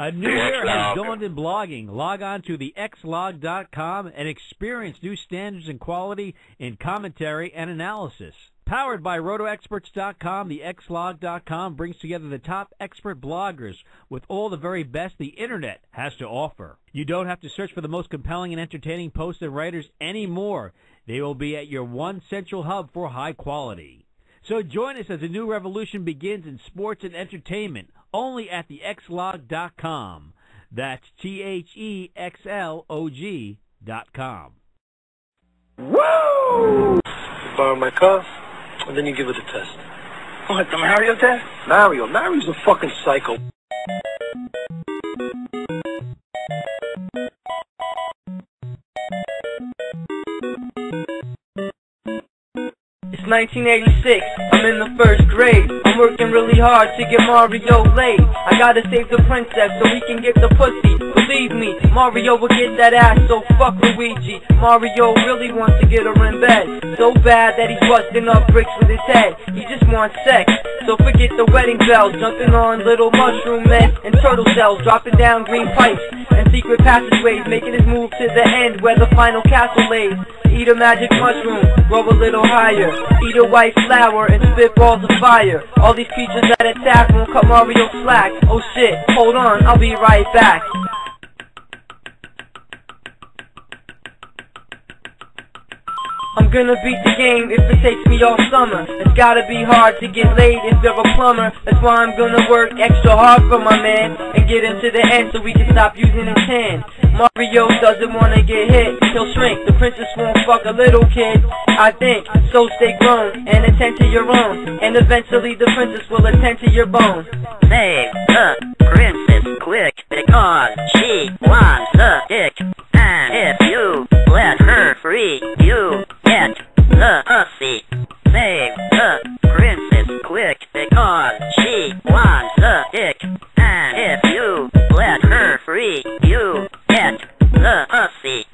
A new era has dawned in blogging. Log on to thexlog.com and experience new standards and quality in commentary and analysis. Powered by RotoExperts.com, thexlog.com brings together the top expert bloggers with all the very best the Internet has to offer. You don't have to search for the most compelling and entertaining posts and writers anymore. They will be at your one central hub for high quality. So join us as a new revolution begins in sports and entertainment, only at thexlog.com. That's THEXLOG.com. Woo! You borrow my car, and then you give it a test. What, the Mario test? Mario's a fucking psycho. It's 1986, I'm in the first grade. I'm working really hard to get Mario laid. I gotta save the princess so he can get the pussy. Believe me, Mario will get that ass, so fuck Luigi. Mario really wants to get her in bed, so bad that he's busting up bricks with his head. He just wants sex, so forget the wedding bells. Jumping on little mushroom men and turtle shells, dropping down green pipes and secret passageways, making his move to the end where the final castle lays. Eat a magic mushroom, grow a little higher. Eat a white flower and spit balls of fire. All these creatures that attack won't cut Mario slack. Oh shit, hold on, I'll be right back. I'm gonna beat the game if it takes me all summer. It's gotta be hard to get laid if you're a plumber. That's why I'm gonna work extra hard for my man and get him to the end so we can stop using his hand. Mario doesn't wanna get hit, he'll shrink. The princess won't fuck a little kid, I think. So stay grown and attend to your own, and eventually the princess will attend to your bones. Save the princess quick, because she wants the dick. And if you let her free, you get the pussy. Save the princess quick, because she wants the dick. And if you let her free, you get the pussy.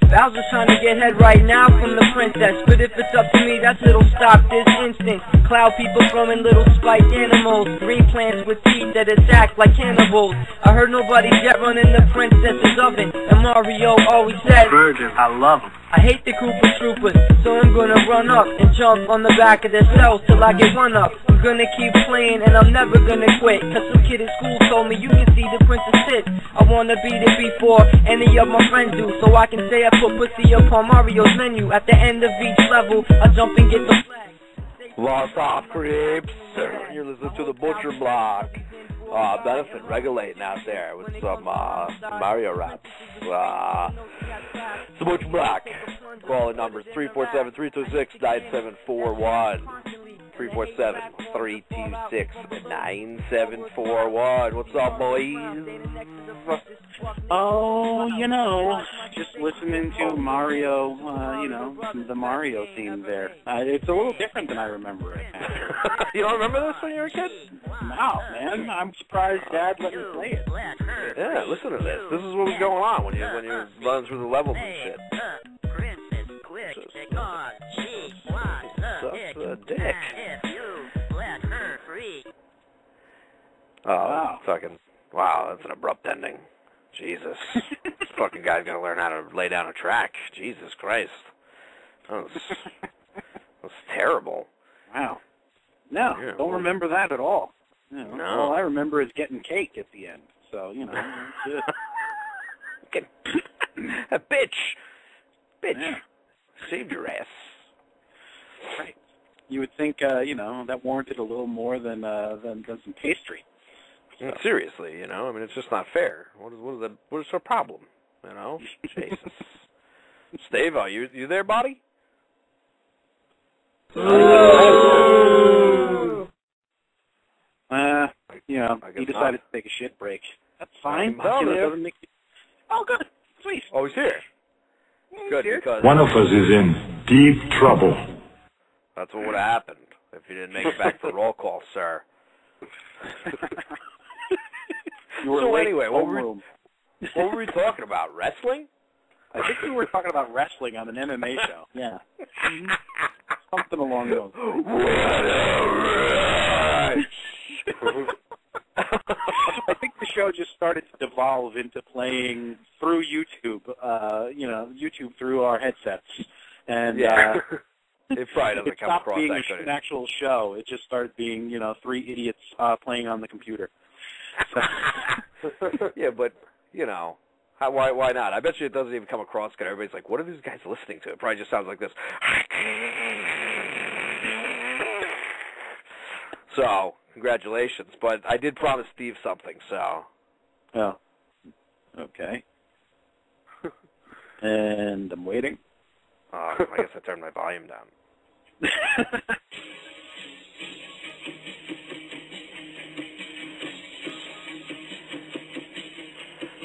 Bowser's trying to get head right now from the princess, but if it's up to me, that's it'll stop this instant. Cloud people throwing little spiked animals, green plants with teeth that attack like cannibals. I heard nobody's yet running the princess's oven, and Mario always said, Virgin, I love him. I hate the Koopa Troopers, so I'm gonna run up and jump on the back of their cells till I get one up. I'm gonna keep playing and I'm never gonna quit, cause some kid at school told me you can see the princess tits. I wanna beat it before any of my friends do, so I can say I put pussy upon Mario's menu. At the end of each level, I jump and get the flag. Lost off creeps. You're listening to the Butcher Block. Benefit regulating out there with some Mario raps. It's the Butcher Block. Call the numbers 347-326-9741. 347-326-9741. What's up, boys? Oh, just listening to Mario, the Mario theme there. It's a little different than I remember it. You don't remember this when you were a kid? No, man. I'm surprised Dad let me play it. Yeah, listen to this. This is what was going on when you were running through the levels and shit. Suck the dick. Oh, wow. Wow, that's an abrupt ending. Jesus. This fucking guy's gonna learn how to lay down a track. Jesus Christ. That was terrible. Wow. No, Yeah, don't remember that at all. No. All I remember is getting cake at the end. So, A bitch. Yeah. Saved your ass. Right. You would think, that warranted a little more than some pastry. So. Seriously, it's just not fair. What is her problem? Jesus. Steve, are you there, buddy? He decided to take a shit break. That's fine. Doesn't make you... Oh, good. Sweet. Oh, he's here. Good, because one of us is in deep trouble. that's what would have happened if you didn't make it back for roll call, sir. So anyway, what were we talking about? Wrestling? I think we were talking about wrestling on an MMA show. Yeah. Something along those lines. I think the show just started to devolve into playing through YouTube, YouTube through our headsets. And it probably doesn't come across being that good. an actual show. It just started being, three idiots playing on the computer. So. Yeah, but, why not? I bet you it doesn't even come across good. Everybody's like, what are these guys listening to? It probably just sounds like this. So, congratulations. But I did promise Steve something, so. Oh. Okay. And I'm waiting. I guess I turned my volume down.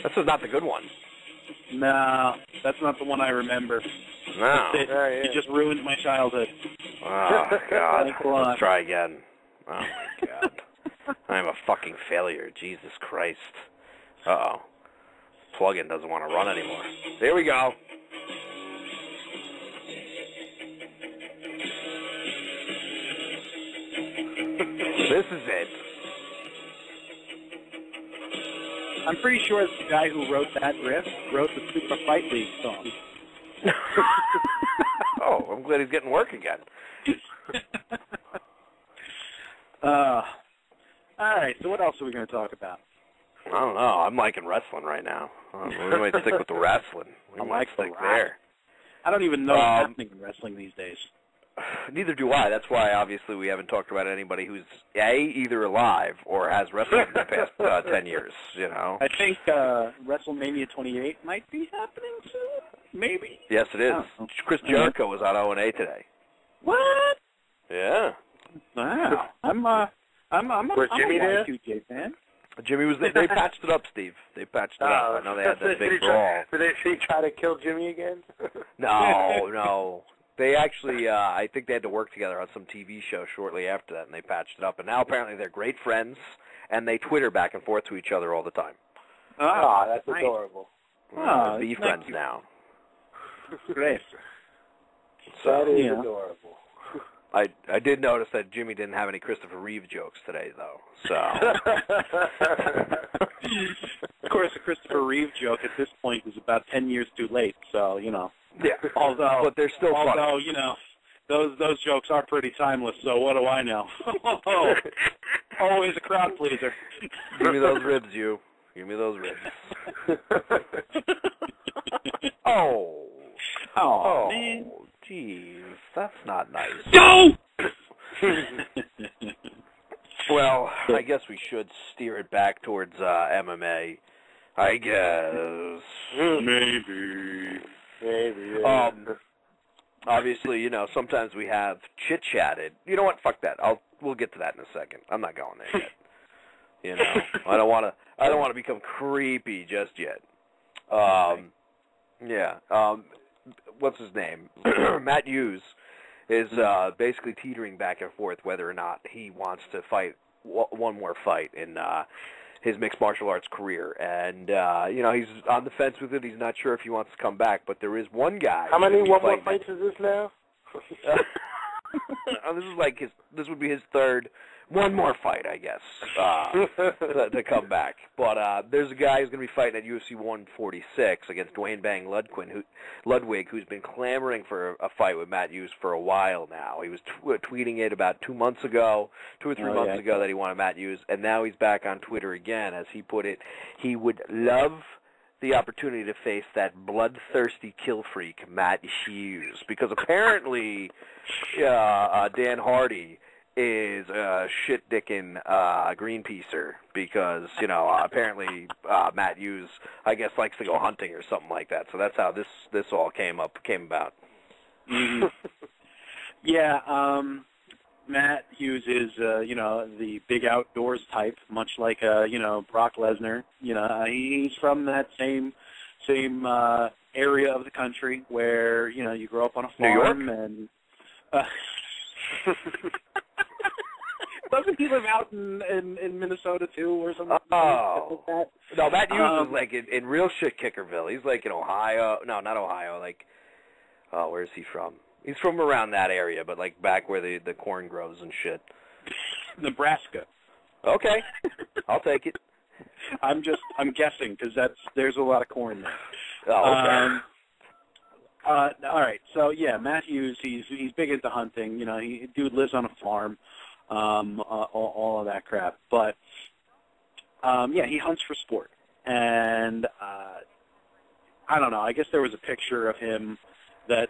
This is not the good one. No, that's not the one I remember. No. You just ruined my childhood. Oh, God. Let's try again. Oh, my God. I'm a fucking failure. Jesus Christ. Uh-oh. Plug-in doesn't want to run anymore. There we go. This is it. I'm pretty sure the guy who wrote that riff wrote the Super Fight League song. Oh, I'm glad he's getting work again. All right, so what else are we going to talk about? I don't know. I'm liking wrestling right now. We might stick with the wrestling. We might stick there. I don't even know what's happening in wrestling these days. Neither do I. That's why, obviously, we haven't talked about anybody who's, either alive or has wrestled in the past 10 years, I think WrestleMania 28 might be happening soon, maybe. Yes, it is. Chris Jericho was on O&A today. What? Yeah. Wow. I'm a Y2J fan. Jimmy was there. They patched it up, Steve. They patched it up. I know they had that big brawl. Did they try to kill Jimmy again? No. They actually, I think they had to work together on some TV show shortly after that, and they patched it up. And now apparently they're great friends, and they Twitter back and forth to each other all the time. Oh, that's adorable. They're be friends now. Great. So, that is adorable. I did notice that Jimmy didn't have any Christopher Reeve jokes today, though. So. Of course, the Christopher Reeve joke at this point is about 10 years too late, so, Yeah. But they're still funny. Those jokes are pretty timeless, so what do I know? Always a crowd pleaser. Give me those ribs, you. Give me those ribs. Oh, man. Jeez, that's not nice. No! Well, I guess we should steer it back towards MMA. I guess. Maybe. Yeah. Obviously, sometimes we have chit-chatted. You know what? Fuck that. We'll get to that in a second. I'm not going there yet. I don't want to become creepy just yet. What's his name? Matt Hughes is basically teetering back and forth whether or not he wants to fight one more fight in his mixed martial arts career. And, he's on the fence with it. He's not sure if he wants to come back, but there is one guy. How many one more fights is this now? This would be his third. One more fight, I guess, to come back. But there's a guy who's going to be fighting at UFC 146 against Dwayne Bang Ludwig, who's been clamoring for a fight with Matt Hughes for a while now. He was tweeting it about 2 or 3 months ago that he wanted Matt Hughes, and now he's back on Twitter again. As he put it, he would love the opportunity to face that bloodthirsty kill freak, Matt Hughes, because apparently Dan Hardy is a shit-dicking Greenpeacer because, apparently Matt Hughes, I guess, likes to go hunting or something like that. So that's how this all came about. Mm-hmm. Yeah, Matt Hughes is, the big outdoors type, much like, Brock Lesnar. He's from that same area of the country where, you grow up on a farm. New York? And doesn't he live out in Minnesota too, or something like that? No, Matt Hughes is like in real shit Kickerville. He's like in Ohio. No, not Ohio. Where is he from? He's from around that area, but like back where the corn grows and shit. Nebraska. Okay, I'll take it. I'm guessing because there's a lot of corn there. Oh, okay. All right, so yeah, Matt Hughes, he's big into hunting. You know, dude lives on a farm, all of that crap. But yeah, he hunts for sport, and I don't know. I guess there was a picture of him that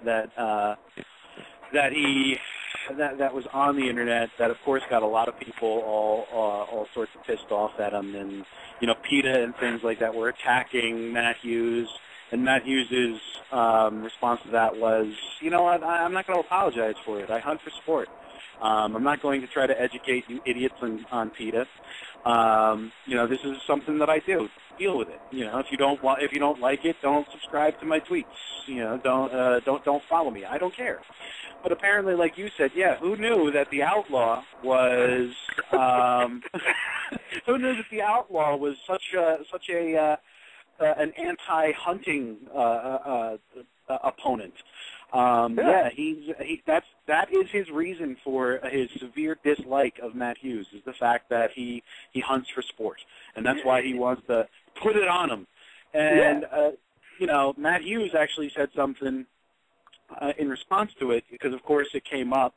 was on the internet that, of course, got a lot of people all sorts of pissed off at him, and you know, PETA and things like that were attacking Matt Hughes, and Matt Hughes' response to that was, you know what, I'm not going to apologize for it. I hunt for sport. I'm not going to try to educate you idiots on PETA. You know, this is something that I do. Deal with it. You know, if you don't like it, don't subscribe to my tweets. You know, don't follow me. I don't care. But apparently, like you said, yeah, who knew that the outlaw was who knew that the outlaw was such an anti-hunting opponent. Yeah, that is his reason for his severe dislike of Matt Hughes, is the fact that he hunts for sport, and that's why he wants to put it on him. And you know, Matt Hughes actually said something in response to it, because of course it came up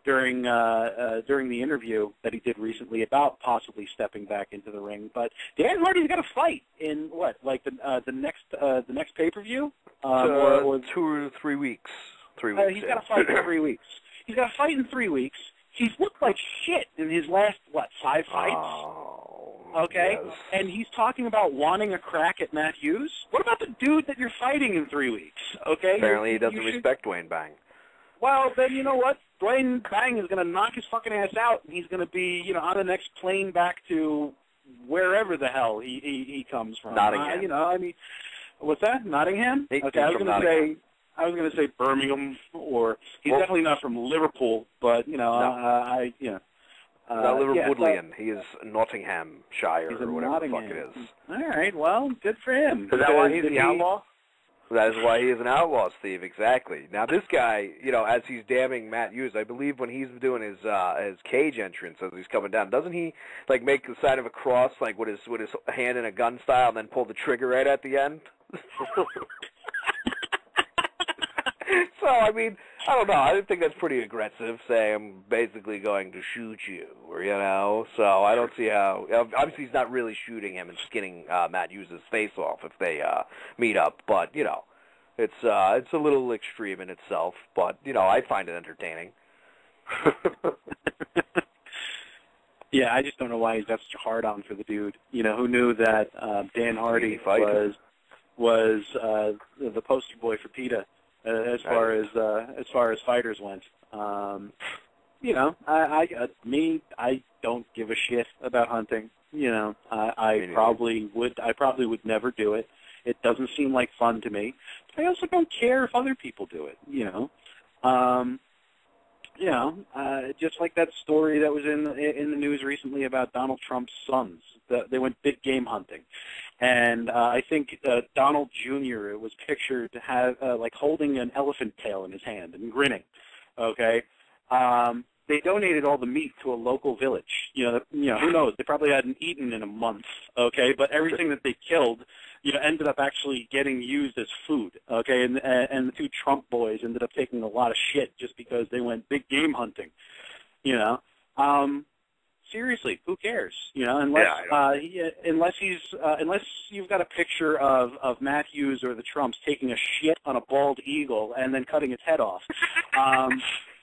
during the interview that he did recently about possibly stepping back into the ring. But Dan Hardy's got a fight in what, like the next pay-per-view? Or 2 or 3 weeks. 3 weeks. He's got a fight in 3 weeks. He's got a fight in 3 weeks. He's looked like shit in his last 5 fights. Oh, okay, yes. And he's talking about wanting a crack at Matt Hughes. What about the dude that you're fighting in 3 weeks? Okay. Apparently, he doesn't respect Dwayne Bang. Well, then you know what? Dwayne Bang is going to knock his fucking ass out, and he's going to be, you know, on the next plane back to wherever the hell he comes from. Nottingham. You know, I mean, what's that? Nottingham? Okay, I was going to say Birmingham, or he's definitely not from Liverpool, but you know, no. Not Liverpudlian. He is Nottinghamshire, or whatever the fuck it is. All right, well, good for him. Is that why he's the outlaw? That is why he is an outlaw, Steve. Exactly. Now, this guy, you know, as he's damning Matt Hughes, I believe when he's doing his cage entrance as he's coming down, doesn't he like make the sign of a cross, like with his hand in a gun style, and then pull the trigger right at the end? So, I mean, I don't know. I think that's pretty aggressive, saying I'm basically going to shoot you, or, you know. So I don't see how. Obviously, he's not really shooting him and skinning Matt Hughes' face off if they meet up. But, you know, it's a little extreme in itself. But, you know, I find it entertaining. Yeah, I just don't know why he's got such a hard-on for the dude. You know, who knew that Dan Hardy was the poster boy for PETA? As far as fighters went, you know, I don't give a shit about hunting. You know, I probably would never do it. It doesn't seem like fun to me. But I also don't care if other people do it. Just like that story that was in the news recently about Donald Trump's sons. They went big game hunting, and I think Donald Jr. was pictured to have like holding an elephant tail in his hand and grinning. Okay, they donated all the meat to a local village. You know, who knows? They probably hadn't eaten in a month. Okay, but everything that they killed, you know, ended up actually getting used as food. Okay, and the two Trump boys ended up taking a lot of shit just because they went big game hunting. You know, seriously, who cares? You know, unless you've got a picture of Matt Hughes or the Trumps taking a shit on a bald eagle and then cutting its head off.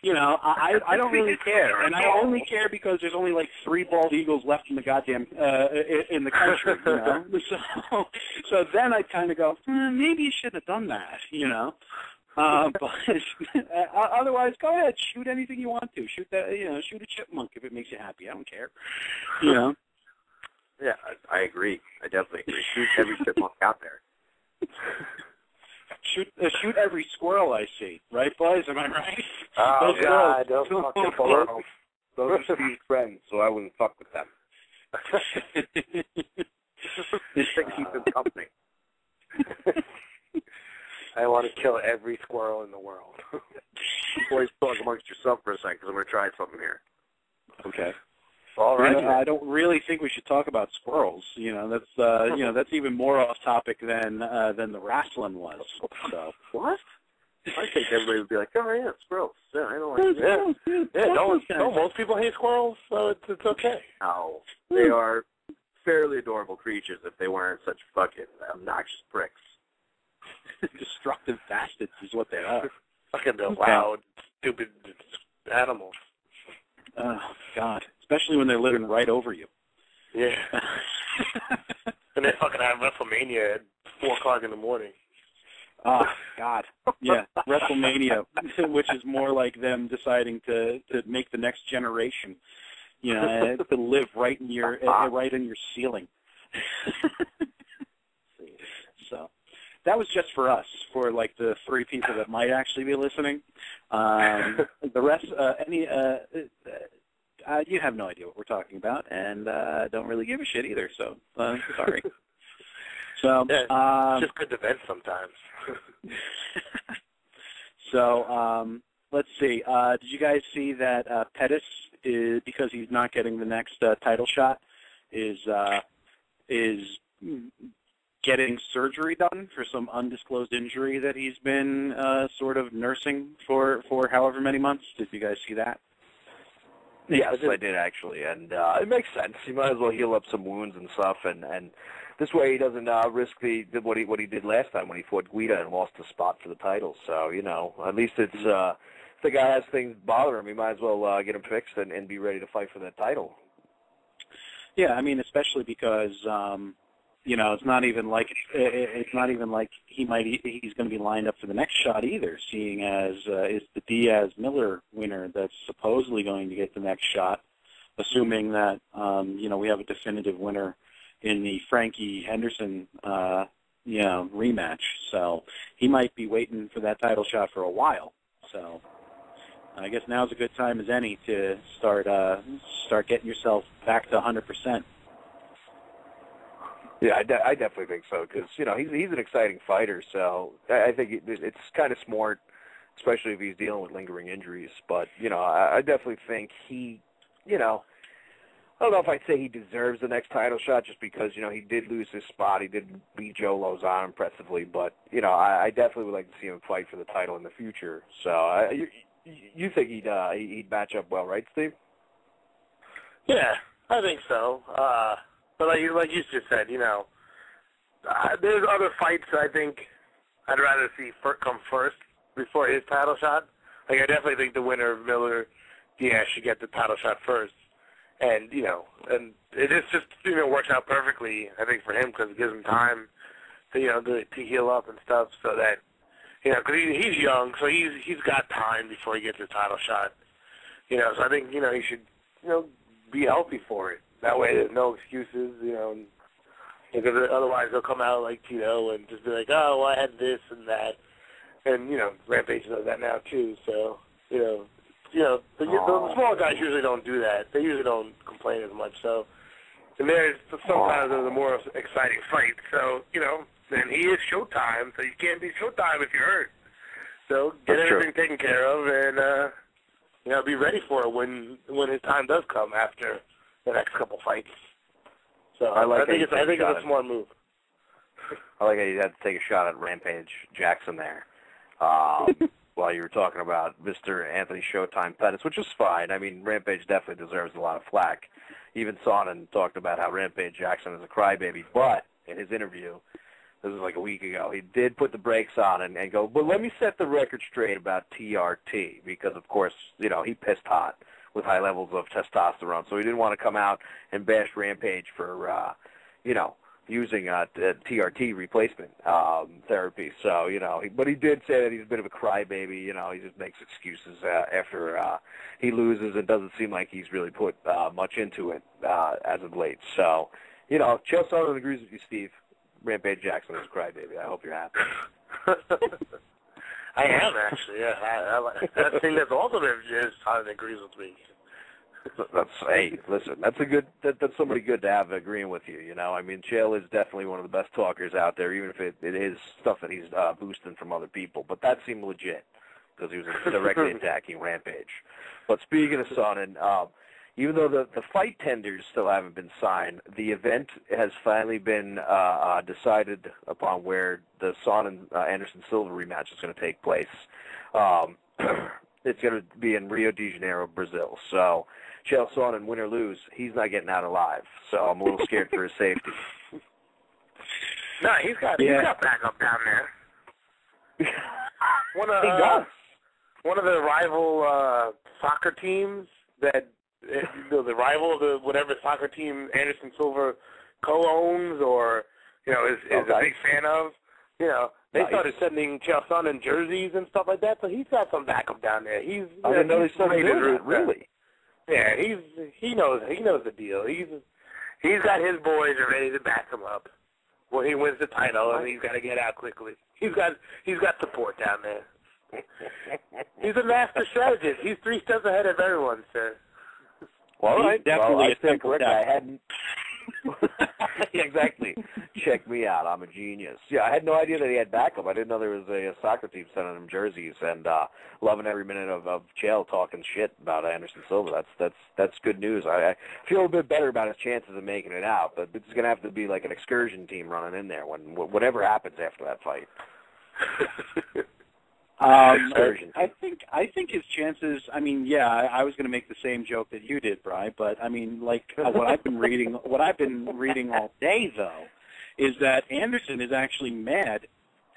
You know, I don't really care, and I only care because there's only like 3 bald eagles left in the goddamn in the country. You know, so then I kind of go, maybe you shouldn't have done that. You know, but otherwise, go ahead, shoot anything you want to. Shoot a chipmunk if it makes you happy. I don't care. You know. Yeah, I agree. I definitely agree. Shoot every chipmunk out there. Shoot every squirrel I see, right, boys? Am I right? Oh, God, those fucking squirrels. Those are Steve's friends, so I wouldn't fuck with them. Just to keep them company. I want to kill every squirrel in the world. Boys, talk amongst yourself for a second, because I'm going to try something here. Okay. All right. I don't really think think we should talk about squirrels. That's even more off topic than the wrestling was. So what? I think everybody would be like, oh yeah, squirrels. Yeah, I don't like that. Yeah, don't most people hate squirrels, so it's okay. No, they are fairly adorable creatures if they weren't such fucking obnoxious pricks. Destructive bastards is what they are. Fucking loud, stupid animals. Oh, God. Especially when they're living right over you. Yeah. And they fucking have WrestleMania at 4 o'clock in the morning. Oh, God. Yeah, WrestleMania, which is more like them deciding to make the next generation, to live right in your ceiling. So that was just for us, for like the 3 people that might actually be listening. The rest, you have no idea what we're talking about, and don't really give a shit either. So sorry. So it's just good to vent sometimes. So let's see. Did you guys see that Pettis is, because he's not getting the next title shot, is getting surgery done for some undisclosed injury that he's been sort of nursing for however many months? Did you guys see that? Yes, I did actually, and it makes sense. He might as well heal up some wounds and stuff, and this way he doesn't risk what he did last time when he fought Guida and lost the spot for the title. So at least it's if the guy has things bother him, he might as well get him fixed and be ready to fight for that title. Yeah, I mean, especially because it's not even like he's going to be lined up for the next shot either, seeing as it's the Diaz-Miller winner that's supposedly going to get the next shot, assuming that we have a definitive winner in the Frankie Henderson rematch. So he might be waiting for that title shot for a while. So I guess now's a good time as any to start getting yourself back to 100%. Yeah, I definitely think so, because he's an exciting fighter. So I think it's kind of smart, especially if he's dealing with lingering injuries. But I definitely think he, I don't know if I'd say he deserves the next title shot, just because he did lose his spot. He did beat Joe Lozano impressively, but I definitely would like to see him fight for the title in the future. So you think he'd match up well, right, Steve? Yeah, I think so. But like you just said, there's other fights I think I'd rather see come first before his title shot. Like, I definitely think the winner of Miller-Diaz should get the title shot first. And, and it just works out perfectly, I think, for him, because it gives him time to heal up and stuff, so that, because he's young, so he's got time before he gets his title shot. So I think, he should, be healthy for it. That way there's no excuses, because otherwise they'll come out like Tito and just be like, oh, well, I had this and that. And, Rampage does that now too. So, the small guys usually don't do that. They usually don't complain as much. So, and there's sometimes the more exciting fight. So, then he is Showtime, so you can't be Showtime if you're hurt. So get everything taken care of and, be ready for it when his time does come after the next couple fights. So I think it's a smart move. I like how you had to take a shot at Rampage Jackson there while you were talking about Mr. Anthony Showtime Pettis, which is fine. I mean, Rampage definitely deserves a lot of flack. Even Sonnen talked about how Rampage Jackson is a crybaby, but in his interview, this was like a week ago, he did put the brakes on and go, but let me set the record straight about TRT, because, of course, he pissed hot with high levels of testosterone. So he didn't want to come out and bash Rampage for, using TRT replacement therapy. So, but he did say that he's a bit of a crybaby. He just makes excuses after he loses and doesn't seem like he's really put much into it as of late. So, Chael Sonnen agrees with you, Steve. Rampage Jackson is a crybaby. I hope you're happy. I am, actually, yeah. I think that's also is Sonnen agrees with me. Hey, listen, that's somebody good to have agreeing with you, I mean, Chael is definitely one of the best talkers out there, even if it is stuff that he's boosting from other people. But that seemed legit, because he was directly attacking Rampage. But speaking of Sonnen, even though the fight tenders still haven't been signed, the event has finally been decided upon where the Son and Anderson Silva rematch is going to take place. It's going to be in Rio de Janeiro, Brazil. So, Chael Sonnen, win or lose, he's not getting out alive. So I'm a little scared for his safety. No, he's got backup down there. He does. One of the rival soccer teams that the rival of the whatever soccer team Anderson Silva co-owns or is a big fan of. They started sending Chael Sonnen jerseys and stuff like that, so he's got some backup down there. I didn't know they started doing that. Really? Yeah, he knows the deal. He's got his boys ready to back him up when he wins the title, and he's got to get out quickly. He's got support down there. He's a master strategist. He's 3 steps ahead of everyone, sir. Well, he's definitely a simple I hadn't. Yeah, exactly. Check me out. I'm a genius. Yeah, I had no idea that he had backup. I didn't know there was a soccer team sending him jerseys, and loving every minute of Chael talking shit about Anderson Silva. That's good news. I feel a bit better about his chances of making it out, but it's going to have to be like an excursion team running in there when whatever happens after that fight. I think his chances. I mean, yeah, I was going to make the same joke that you did, Bri. But I mean, like what I've been reading all day though, is that Anderson is actually mad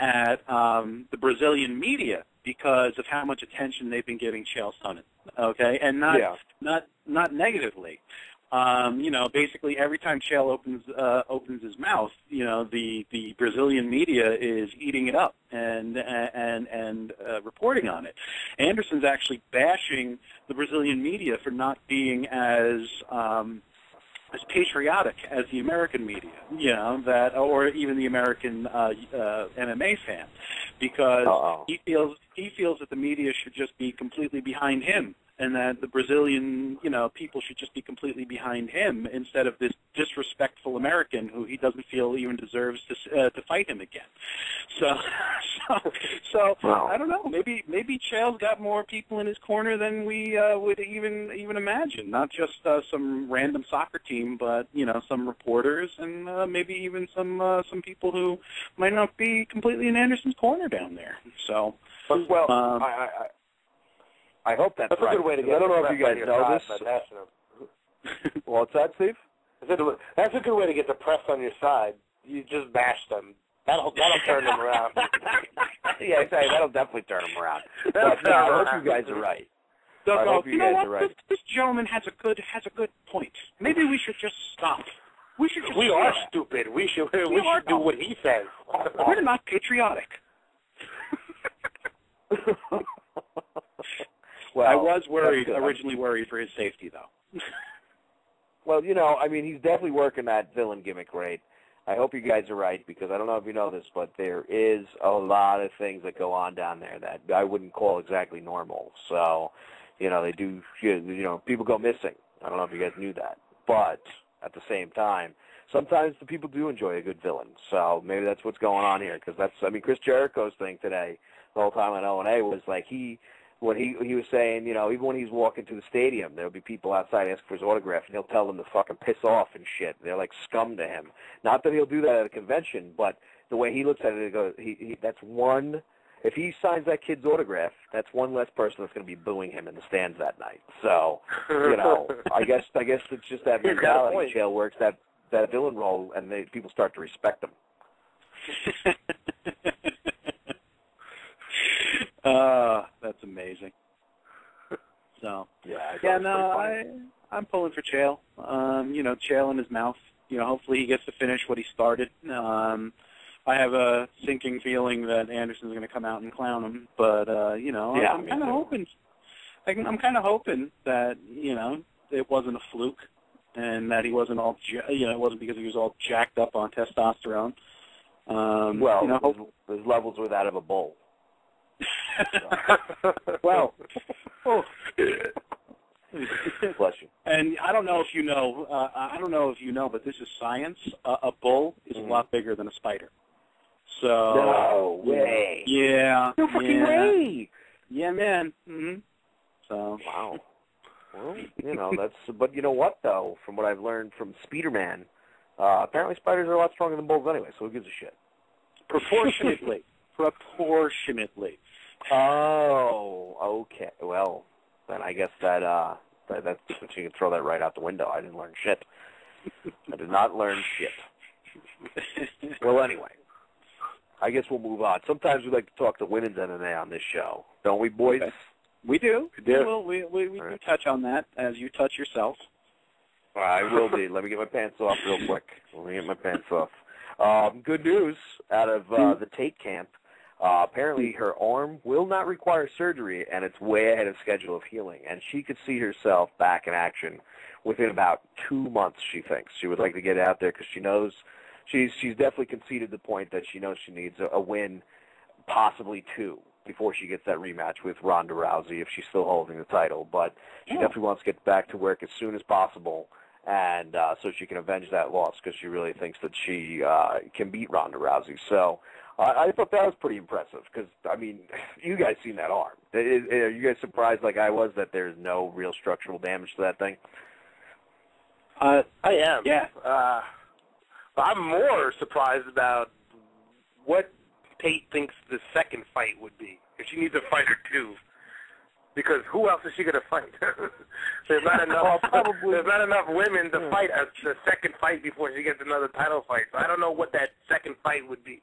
at the Brazilian media because of how much attention they've been giving Chael Sonnen. Okay, and not negatively. Basically every time Chael opens his mouth, the Brazilian media is eating it up and reporting on it. Anderson's actually bashing the Brazilian media for not being as patriotic as the American media, or even the American MMA fan, because he feels that the media should just be completely behind him, and that the Brazilian, people should just be completely behind him instead of this disrespectful American who he doesn't feel even deserves to fight him again. So wow. I don't know. Maybe Chael's got more people in his corner than we would even imagine. Not just some random soccer team, but some reporters and maybe even some people who might not be completely in Anderson's corner down there. So I hope that's right. A good way to get. I don't know if you guys know this. What's that, Steve? That's a good way to get the press on your side. You just bash them. That'll turn them around. Yeah, exactly. That'll definitely turn them around. But no, I hope you guys are right. I hope you guys are right. This gentleman has a good point. Maybe we should just stop. We are stupid. We should do what he says. We're not patriotic. Well, I was originally worried for his safety, though. Well, he's definitely working that villain gimmick great. I hope you guys are right, because I don't know if you know this, but there is a lot of things that go on down there that I wouldn't call exactly normal. So, they do, people go missing. I don't know if you guys knew that. But at the same time, sometimes the people do enjoy a good villain. So maybe that's what's going on here, because Chris Jericho's thing today, the whole time on O&A, was like he was saying, even when he's walking to the stadium, there'll be people outside asking for his autograph, and he'll tell them to fucking piss off and shit. They're like scum to him. Not that he'll do that at a convention, but the way he looks at it, that's one. If he signs that kid's autograph, that's one less person that's going to be booing him in the stands that night. So, I guess it's just that mentality. Chael works that villain role, and people start to respect him. That's amazing. So yeah, I'm pulling for Chael. Chael in his mouth. Hopefully he gets to finish what he started. I have a sinking feeling that Anderson's going to come out and clown him, but I'm kind of hoping. I'm kind of hoping that it wasn't a fluke, and that he wasn't all it wasn't because he was all jacked up on testosterone. His levels were that of a bull. Well, bless you. And I don't know if you know, but this is science. A bull is a lot bigger than a spider. So no way. Yeah. No fucking way. Yeah, man. Mm-hmm. So wow. Well, you know, but you know what, though? From what I've learned from Spider-Man, apparently spiders are a lot stronger than bulls anyway, so who gives a shit? Proportionately. Proportionately. Oh, okay. Well, then I guess that's you can throw that right out the window. I didn't learn shit. I did not learn shit. Well, anyway, I guess we'll move on. Sometimes we like to talk to women's MMA on this show, don't we, boys? Okay. We do. We do. Well, we do touch on that as you touch yourself. I will be. Let me get my pants off real quick. Let me get my pants off. Good news out of the Tate camp. Apparently her arm will not require surgery, and it's way ahead of schedule of healing. And she could see herself back in action within about 2 months, she thinks. She would like to get out there because she knows she's definitely conceded the point that she knows she needs a win, possibly two, before she gets that rematch with Ronda Rousey if she's still holding the title. But she definitely wants to get back to work as soon as possible, and so she can avenge that loss because she really thinks that she can beat Ronda Rousey. So I thought that was pretty impressive because, I mean, you guys seen that arm. Are you guys surprised like I was that there's no real structural damage to that thing? I am. Yeah. I'm more surprised about what Tate thinks the second fight would be. If she needs a fighter too. Because who else is she going to fight? There's not enough. There's not enough women to fight the second fight before she gets another title fight. So I don't know what that second fight would be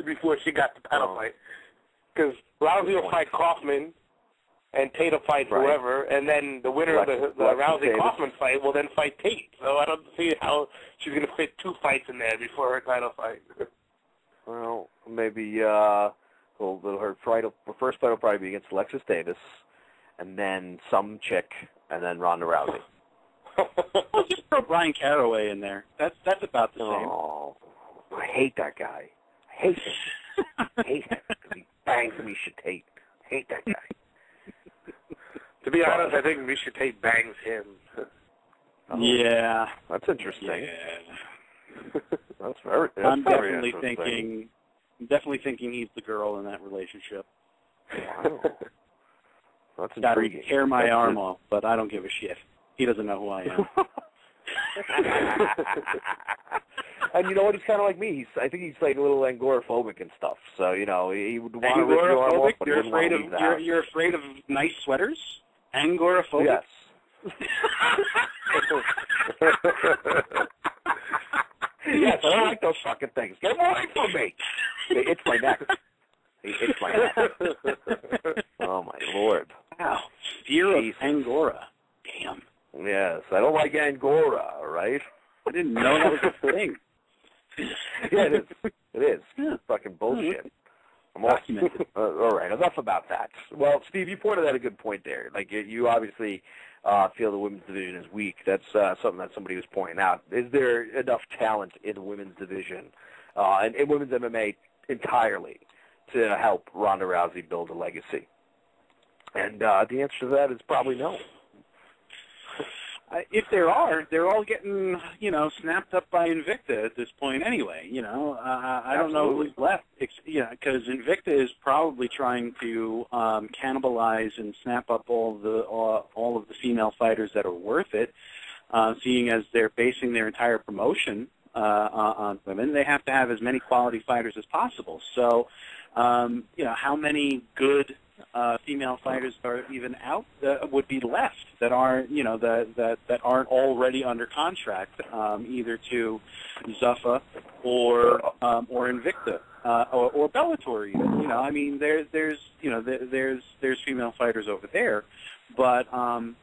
before she got the title fight. Because Rousey will fight Kaufman, and Tate will fight whoever, and then the winner of the Rousey-Kaufman fight will then fight Tate. So I don't see how she's going to fit two fights in there before her title fight. Well, maybe her first fight will probably be against Alexis Davis, and then some chick, and then Ronda Rousey. Well, just throw Brian Caraway in there. That's about the same. Oh, I hate that guy. I hate him. I hate him because he bangs Misha Tate. I hate that guy. To be honest, I think Misha Tate bangs him. Yeah. That's interesting. Yeah. I'm definitely thinking he's the girl in that relationship. Wow. That's intriguing. Tear my arm off, but I don't give a shit. He doesn't know who I am. And you know what? He's kind of like me. I think he's like a little Angora-phobic and stuff. So you know, he would want to rip your arm off, but he wouldn't want to leave the house. You're afraid of nice sweaters? Angora-phobic? Yes. Yes, I don't like those fucking things. Get them away from me! It's my neck. It's my neck. Oh, my Lord. Wow. Fear of Angora. Damn. Yes, I don't like Angora, all right? I didn't know that was a thing. Yeah, it is. It is. Yeah. Fucking bullshit. I'm documented. All right, enough about that. Well, Steve, you pointed out a good point there. Like, you obviously feel the women's division is weak. That's something that somebody was pointing out. Is there enough talent in the women's division and in women's MMA entirely to help Ronda Rousey build a legacy? And the answer to that is probably no. If there are, they're all getting, snapped up by Invicta at this point anyway. I don't know who's left. Because Invicta is probably trying to cannibalize and snap up all of the female fighters that are worth it. Seeing as they're basing their entire promotion on women, they have to have as many quality fighters as possible. So, how many good female fighters are even out would be left that aren't that aren't already under contract either to Zuffa or Invicta or Bellator even. I mean there's female fighters over there, but how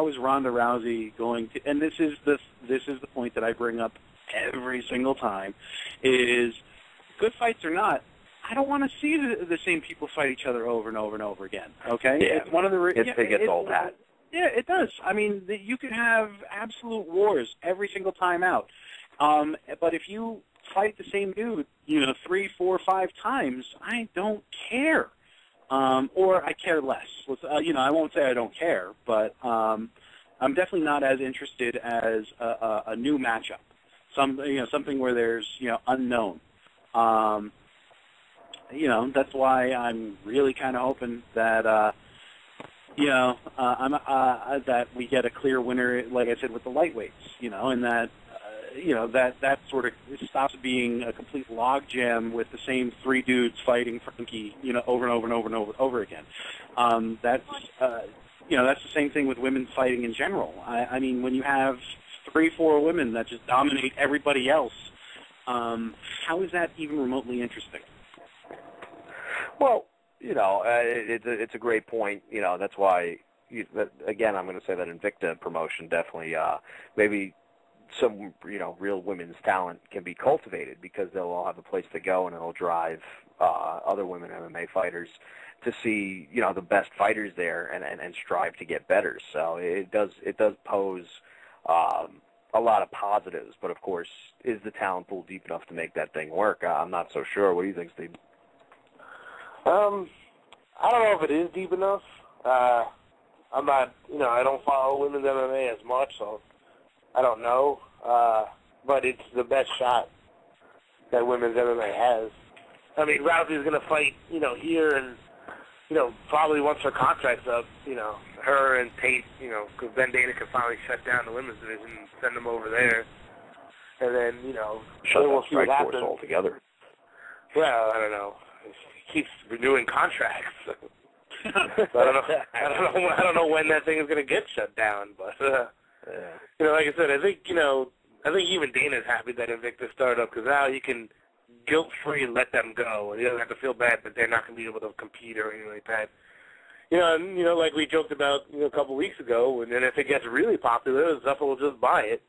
is Ronda Rousey going to? And this is the point that I bring up every single time is good fights or not. I don't want to see the same people fight each other over and over and over again. Okay, yeah. It's one of the it gets old hat. Yeah, it does. I mean, you could have absolute wars every single time out, but if you fight the same dude, 3, 4, 5 times, I don't care, or I care less. I won't say I don't care, but I'm definitely not as interested as a new matchup. Something where there's unknown. That's why I'm really kind of hoping that that we get a clear winner, like I said, with the lightweights, and that, that sort of stops being a complete logjam with the same three dudes fighting Frankie, over and over and over and over again. That's the same thing with women fighting in general. I mean, when you have 3-4 women that just dominate everybody else, how is that even remotely interesting? Well, it's a great point. That's why, again, I'm going to say that Invicta promotion definitely, maybe some, real women's talent can be cultivated because they'll all have a place to go and it'll drive other women MMA fighters to see, the best fighters there and strive to get better. So it does pose a lot of positives, but of course, is the talent pool deep enough to make that thing work? I'm not so sure. What do you think, Steve? I don't know if it is deep enough. I'm not, I don't follow women's MMA as much, so I don't know. But it's the best shot that women's MMA has. I mean, Rousey's going to fight, here and, probably once her contract's up, her and Tate, because then Dana can finally shut down the women's division and send them over there. And then, shut we'll down see what Strike Force happens. altogether. Well, I don't know. He keeps renewing contracts. So I don't know when that thing is going to get shut down. But like I said, I think even Dana's happy that Invicta started up because now he can guilt-free let them go, and he doesn't have to feel bad that they're not going to be able to compete or anything like that. Like we joked about a couple weeks ago, and then if it gets really popular, Zuffa will just buy it.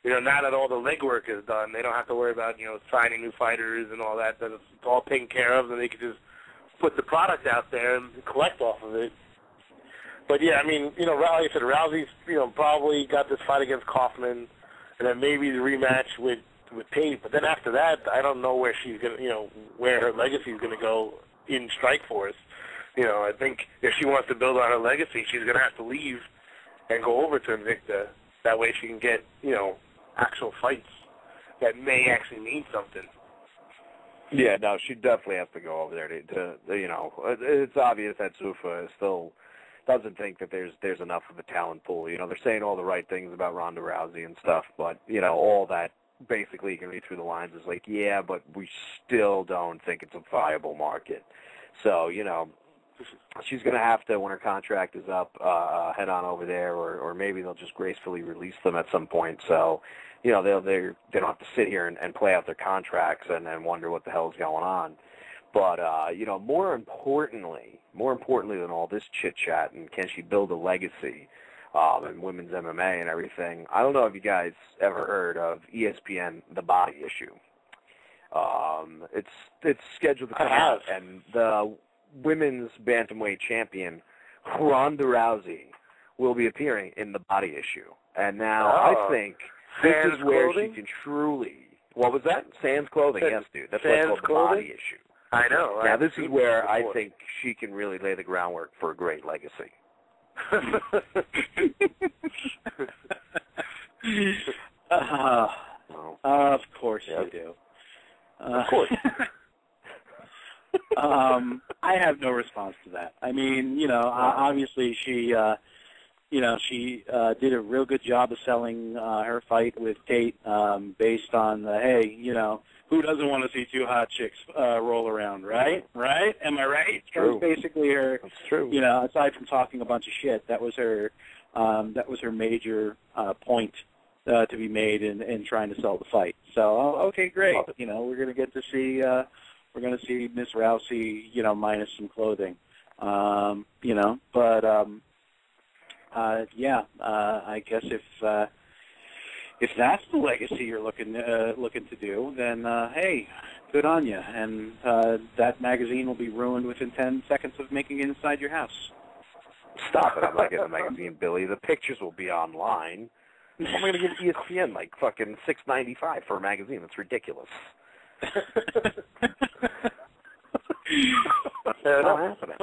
Now that all the legwork is done, they don't have to worry about, signing new fighters and all that. That it's all taken care of, and they can just put the product out there and collect off of it. But, yeah, I mean, like I said, Rousey's, probably got this fight against Kaufman, and then maybe the rematch with Tate. But then after that, I don't know where she's going to, where her legacy is going to go in Strikeforce. I think if she wants to build on her legacy, she's going to have to leave and go over to Invicta. That way she can get, actual fights that may actually mean something. Yeah, no, she definitely has to go over there to it's obvious that Zuffa still doesn't think that there's enough of a talent pool. They're saying all the right things about Ronda Rousey and stuff, but, all that basically you can read through the lines is like, yeah, but we still don't think it's a viable market. So, she's going to have to, when her contract is up, head on over there, or maybe they'll just gracefully release them at some point. So, they don't have to sit here and play out their contracts and wonder what the hell's going on. But, more importantly than all this chit-chat and can she build a legacy in women's MMA and everything, I don't know if you guys ever heard of ESPN The Body Issue. It's scheduled to come out, and the women's bantamweight champion Ronda Rousey will be appearing in The Body Issue. And now I think this is where she can truly... What was that? Sans Clothing, yes, dude. That's what's called The Body Issue. I know. Now, this is where I think she can really lay the groundwork for a great legacy. Of course you do. Of course. I have no response to that. I mean, obviously she, she did a real good job of selling her fight with Tate based on the, hey, who doesn't want to see two hot chicks roll around, right? Right? Am I right? It's true. That was basically her. That's true. Aside from talking a bunch of shit, that was her major point to be made in trying to sell the fight. So, okay, great. We're going to get to see. We're going to see Miss Rousey, minus some clothing, But I guess if that's the legacy you're looking to do, then hey, good on you. And that magazine will be ruined within 10 seconds of making it inside your house. Stop it! I'm not getting a magazine, Billy. The pictures will be online. I'm going to give ESPN like fucking $6.95 for a magazine. That's ridiculous. Not happening.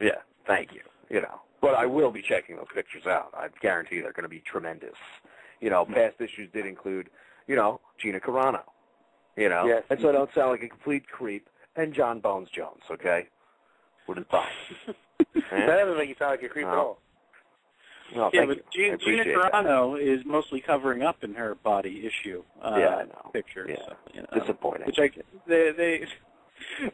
Yeah, thank you. But I will be checking those pictures out. I guarantee they're going to be tremendous. Past issues did include, Gina Carano. Yes. And so I don't sound like a complete creep. And John Bones Jones, okay? What is fine. That doesn't make you sound like a creep at all. No, yeah, but Gina Carano is mostly covering up in her body issue I know. picture. Yeah. So, you know, Disappointing. Which they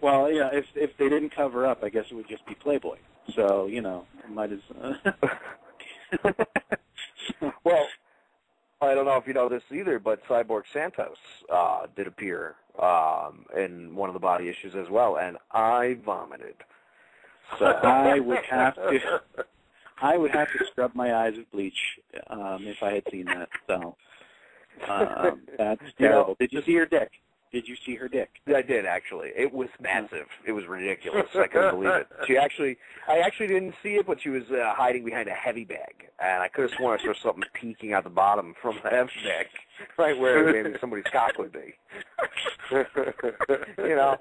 well, yeah, if they didn't cover up, I guess it would just be Playboy. So, you know, might as Well, I don't know if you know this either, but Cyborg Santos did appear in one of the body issues as well, and I vomited. So I would have to scrub my eyes with bleach if I had seen that. So that's terrible. Did you see her dick? Did you see her dick? I did, actually. It was massive. It was ridiculous. I couldn't believe it. I actually didn't see it, but she was hiding behind a heavy bag, and I could have sworn I saw something peeking out the bottom from the heavy bag, right where maybe somebody's cock would be. You know,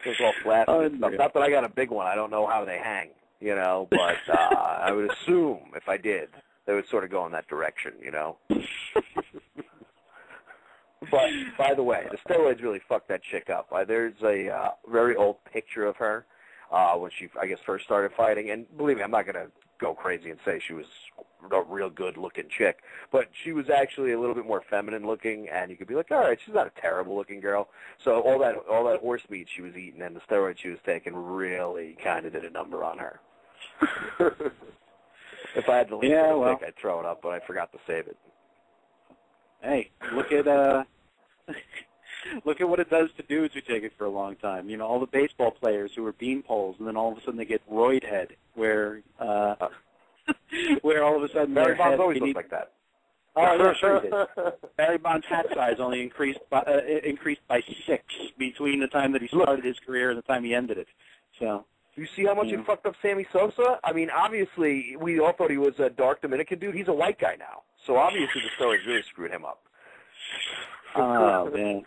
it was all flat and stuff. Not that I got a big one. I don't know how they hang, you know, but I would assume if I did, they would sort of go in that direction, you know. But, by the way, the steroids really fucked that chick up. There's a very old picture of her when she, I guess, first started fighting. And believe me, I'm not going to go crazy and say she was a real good-looking chick. But she was actually a little bit more feminine-looking, and you could be like, all right, she's not a terrible-looking girl. So all that horse meat she was eating and the steroids she was taking really kind of did a number on her. If I had the link to the pic, I'd throw it up, but I forgot to save it. Hey, look at what it does to dudes who take it for a long time. You know, all the baseball players who are beanpoles, and then all of a sudden they get roid head, where all of a sudden Barry Bonds always looks like that. Oh yeah, sure he did. Barry Bonds' hat size only increased by 6 between the time that he started his career and the time he ended it. So. You see how much he fucked up Sammy Sosa? I mean, obviously, we all thought he was a dark Dominican dude. He's a white guy now. So obviously the steroids really screwed him up. Oh, man.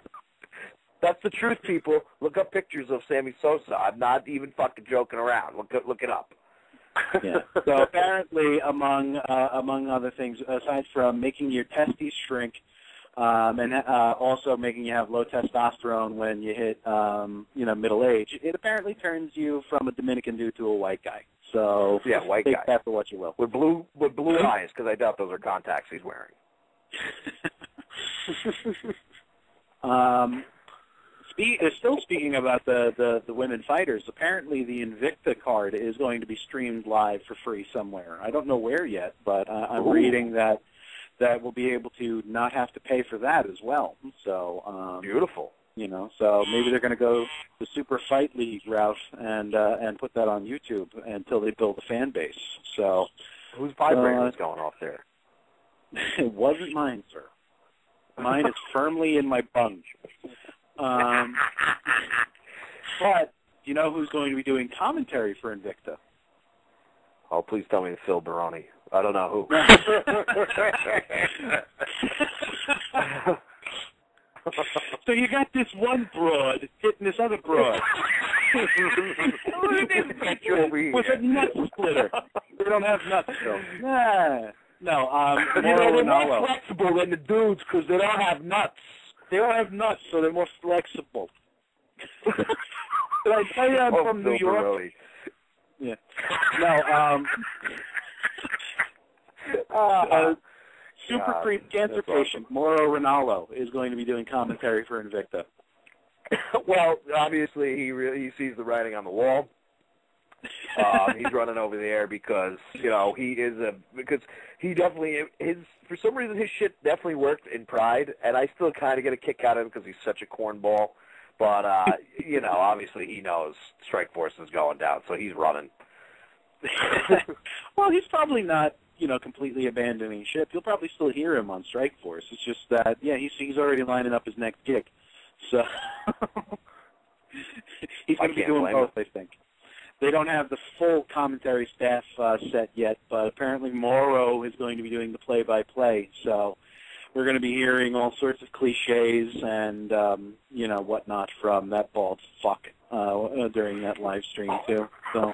That's the truth, people. Look up pictures of Sammy Sosa. I'm not even fucking joking around. Look it up. Yeah. So apparently, among other things, aside from making your testes shrink, and also making you have low testosterone when you hit, middle age, it apparently turns you from a Dominican dude to a white guy. So yeah, white take guy. that for what you will. With blue eyes, because I doubt those are contacts he's wearing. Still speaking about the women fighters, apparently the Invicta card is going to be streamed live for free somewhere. I don't know where yet, but I'm reading that we'll be able to not have to pay for that as well. So beautiful. You know, so maybe they're going to go the Super Fight League route and put that on YouTube until they build a fan base. So whose vibrator is going off there? It wasn't mine, sir. Mine is firmly in my bung. But you know who's going to be doing commentary for Invicta? Oh, please tell me it's Phil Baroni. I don't know who. So you got this one broad hitting this other broad. With a nut splitter. They don't have nuts, though. No, they're more flexible than the dudes because they don't have nuts. They don't have nuts, so they're more flexible. Did I tell you I'm from New York? Baroni. Yeah. No, super creep cancer patient, Mauro Ranallo, is going to be doing commentary for Invicta. Well, obviously he sees the writing on the wall. He's running over there because he definitely for some reason his shit definitely worked in Pride, and I still kind of get a kick out of him because he's such a cornball. But obviously he knows Strike Force is going down, so he's running. Well, he's probably not completely abandoning ship. You'll probably still hear him on Strike Force. It's just that he's already lining up his next gig, so he's going to be doing both. I think. They don't have the full commentary staff set yet, but apparently Mauro is going to be doing the play-by-play. So we're going to be hearing all sorts of cliches and, whatnot from that bald fuck during that live stream, too. So.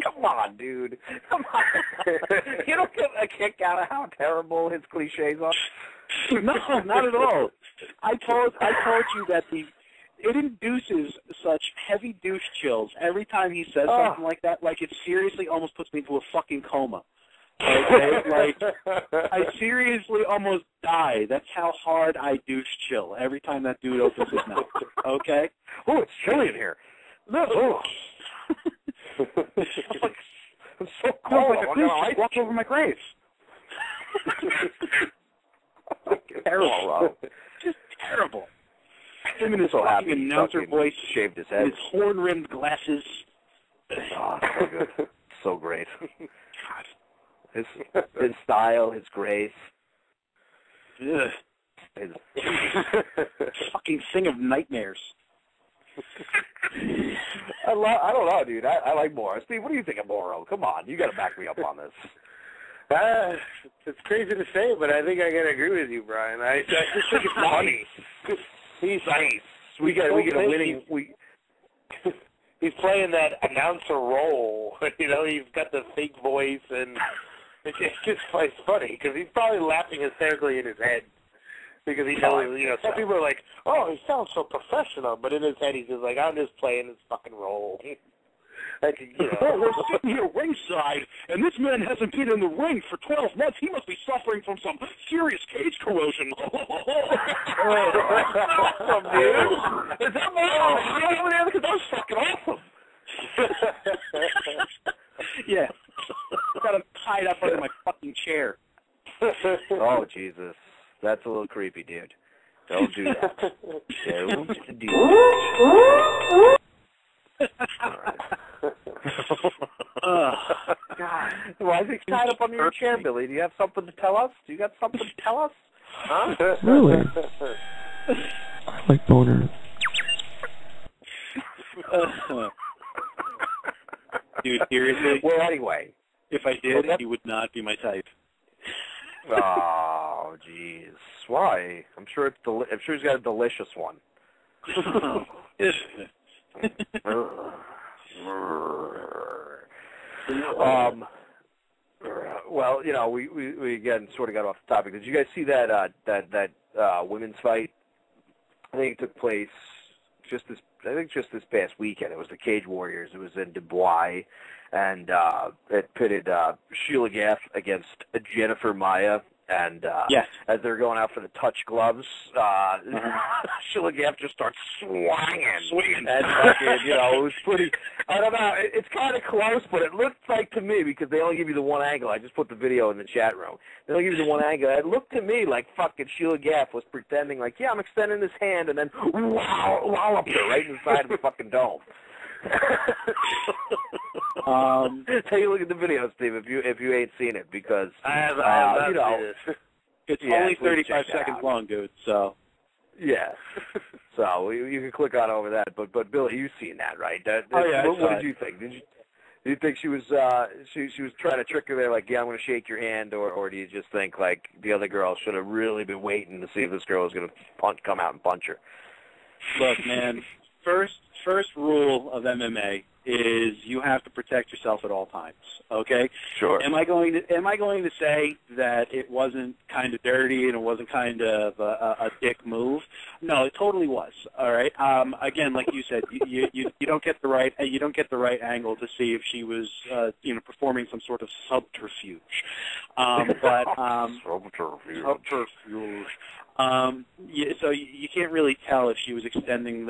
Come on, dude. Come on. You don't get a kick out of how terrible his cliches are? No, not at all. I told you that it induces such heavy douche chills every time he says something like that. Like, it seriously almost puts me into a fucking coma. Okay? Like, I seriously almost die. That's how hard I douche chill every time that dude opens his mouth. Okay? Oh, it's chilly in here. No. Oh. I'm so cold. Like a goose walked over my grave. Terrible. Just terrible. Him and his fucking announcer voice, shaved his head, his horn-rimmed glasses. Oh, so good. So great. God. His style, his grace. Ugh. His fucking thing of nightmares. I don't know, dude. I like Morrow. Steve, what do you think of Morrow? Come on, you got to back me up on this. It's crazy to say, but I think I gotta agree with you, Brian. I just think it's funny. He's nice. We get a winning. He's playing that announcer role. You know, he's got the fake voice, and it's funny because he's probably laughing hysterically in his head because he knows. You know, some people are like, "Oh, he sounds so professional," but in his head, he's just like, "I'm just playing his fucking role." Like, you know. Oh, we're sitting here ringside, and this man hasn't been in the ring for 12 months. He must be suffering from some serious cage corrosion. Awesome, dude. Is that me? Over there because that was fucking awesome. Yeah. Got him tied up under my fucking chair. Oh, Jesus. That's a little creepy, dude. Don't do that. Don't do that. All right. God. Why is he tied up under your chair, Billy? Do you have something to tell us? Do you got something to tell us? Huh? Really? I like boners. Dude, seriously? Well, anyway. If I did, he would not be my type. Oh, jeez. Why? I'm sure he's got a delicious one. Well, you know, we again sort of got off the topic. Did you guys see that women's fight? I think it took place just this past weekend. It was the Cage Warriors. It was in Dubois, and it pitted Sheila Gaff against Jennifer Maya. And as they're going out for the touch gloves, Sheila Gaff just starts swinging. And fucking, you know, it was pretty, I don't know, it's kind of close, but it looked like to me, because they only give you the one angle, I just put the video in the chat room, they only give you the one angle, it looked to me like fucking Sheila Gaff was pretending like, yeah, I'm extending this hand, and then walloped her right inside of the fucking dome. Take a look at the video, Steve, if you ain't seen it, because I have you know, it's only 35 seconds long, dude. So yeah, so you can click on over that. But Billy, you've seen that, right? What did you think? Did you think she was she was trying to trick her there, like, yeah, I'm going to shake your hand, or do you just think like the other girl should have really been waiting to see if this girl was going to come out and punch her? Look, man, first rule of MMA is you have to protect yourself at all times. Okay? Sure. Am I going to say that it wasn't kind of dirty and it wasn't kind of a dick move? No, it totally was. All right. Again, like you said, you don't get the right angle to see if she was performing some sort of subterfuge. Subterfuge. So you can't really tell if she was extending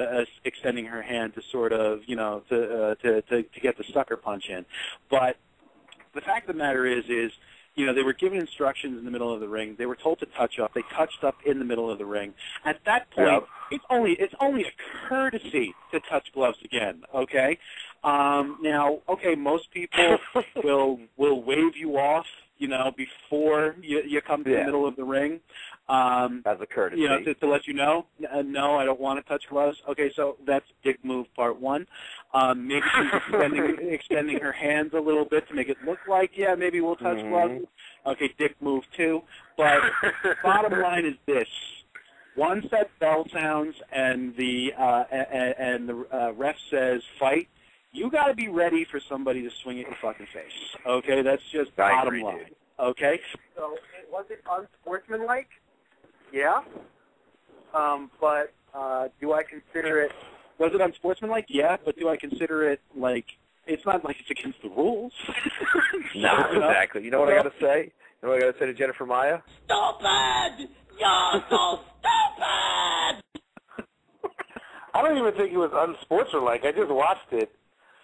her hand to sort of, to get the sucker punch in. But the fact of the matter is, they were given instructions in the middle of the ring. They were told to touch up. They touched up in the middle of the ring. At that point, it's only a courtesy to touch gloves again. Okay. Now, most people will wave you off, before you come to the middle of the ring. As a courtesy. To let you know, no, I don't want to touch gloves. Okay, so that's dick move part one. Maybe she's extending her hands a little bit to make it look like, maybe we'll touch gloves. Okay, dick move two. But bottom line is this. Once that bell sounds and the ref says fight, you got to be ready for somebody to swing at your fucking face. Okay, that's just bottom line. Dude. Okay? So was it unsportsmanlike? Yeah. But Do I consider it? Was it unsportsmanlike? Yeah, but do I consider it like? It's not like it's against the rules. No, exactly. You know what I got to say? You know what I got to say to Jennifer Maya? Stupid! You're so stupid! I don't even think it was unsportsmanlike. I just watched it.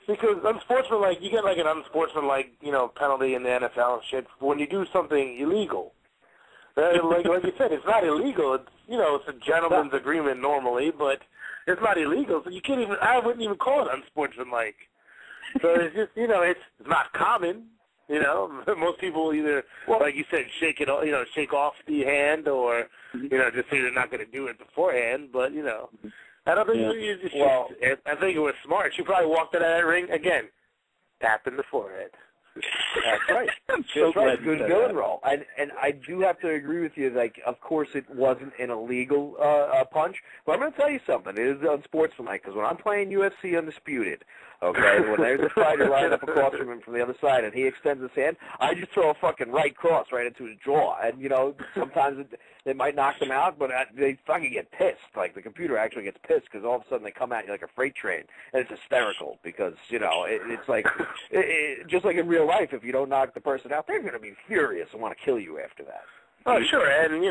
Because unsportsmanlike, you get like an unsportsmanlike, penalty in the NFL and shit when you do something illegal. Like you said, it's not illegal. It's, it's a gentleman's agreement normally, but it's not illegal. So you can't even, I wouldn't even call it unsportsmanlike. So it's just, it's not common. Most people either, like you said, shake off the hand or, just say they're not going to do it beforehand. But, I don't think I think it was smart. She probably walked out of that ring, again, tapping the forehead. That's right. That's right. Good villain role. And I do have to agree with you. Like, of course, it wasn't an illegal punch, but I'm going to tell you something. It is unsportsmanlike because when I'm playing UFC Undisputed, okay, when there's a fighter lined up across from him from the other side and he extends his hand, I just throw a fucking right cross right into his jaw. And sometimes it might knock them out, but they fucking get pissed. Like the computer actually gets pissed because all of a sudden they come at you like a freight train, and it's hysterical because it's like just like in real life, if you don't knock the person out, they're going to be furious and want to kill you after that. Oh, sure, and,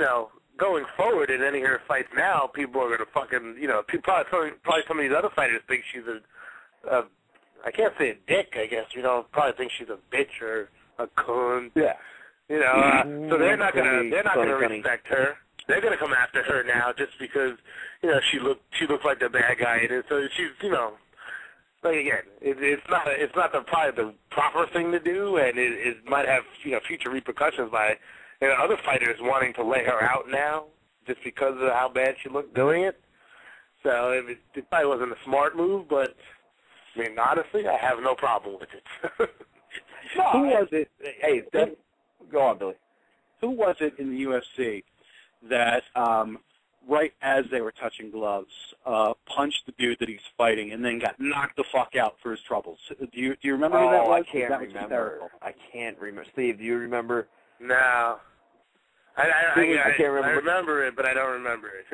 going forward in any of her fights now, people are going to fucking, probably some of these other fighters think she's I can't say a dick, I guess, probably think she's a bitch or a cunt. Yeah. So they're not going to respect her. They're going to come after her now just because, she looks like the bad guy, and so she's, like again, it's not probably the proper thing to do, and it might have future repercussions by other fighters wanting to lay her out now just because of how bad she looked doing it. So it probably wasn't a smart move, but I mean honestly, I have no problem with it. No, who was it? Hey, go on, Billy. Who was it in the UFC that right as they were touching gloves, punched the dude that he's fighting and then got knocked the fuck out for his troubles? Do you remember who that was? I can't remember. I can't remember. Steve, do you remember? No. I can't remember. I remember it, but I don't remember it.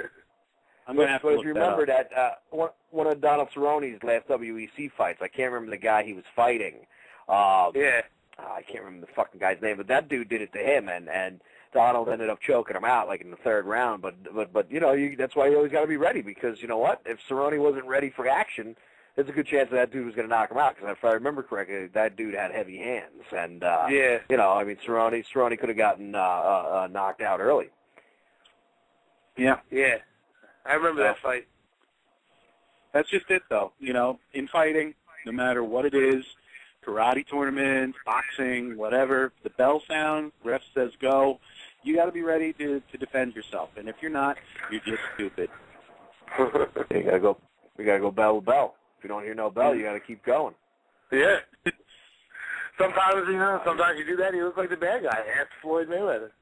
I'm going to have to look you remember that one of Donald Cerrone's last WEC fights, I can't remember the guy he was fighting. Yeah. I can't remember the fucking guy's name, but that dude did it to him, and Donald ended up choking him out like in the third round. But that's why you always got to be ready because you know what? If Cerrone wasn't ready for action, there's a good chance that dude was going to knock him out. Because if I remember correctly, that dude had heavy hands, and Cerrone could have gotten knocked out early. Yeah. Yeah. I remember that fight. That's just it, though. In fighting, no matter what it is, karate tournaments, boxing, whatever, the bell sounds, ref says go, you got to be ready to defend yourself. And if you're not, you're just stupid. We gotta go bell to bell. If you don't hear no bell, you got to keep going. Yeah. Sometimes you do that and you look like the bad guy. Ask Floyd Mayweather.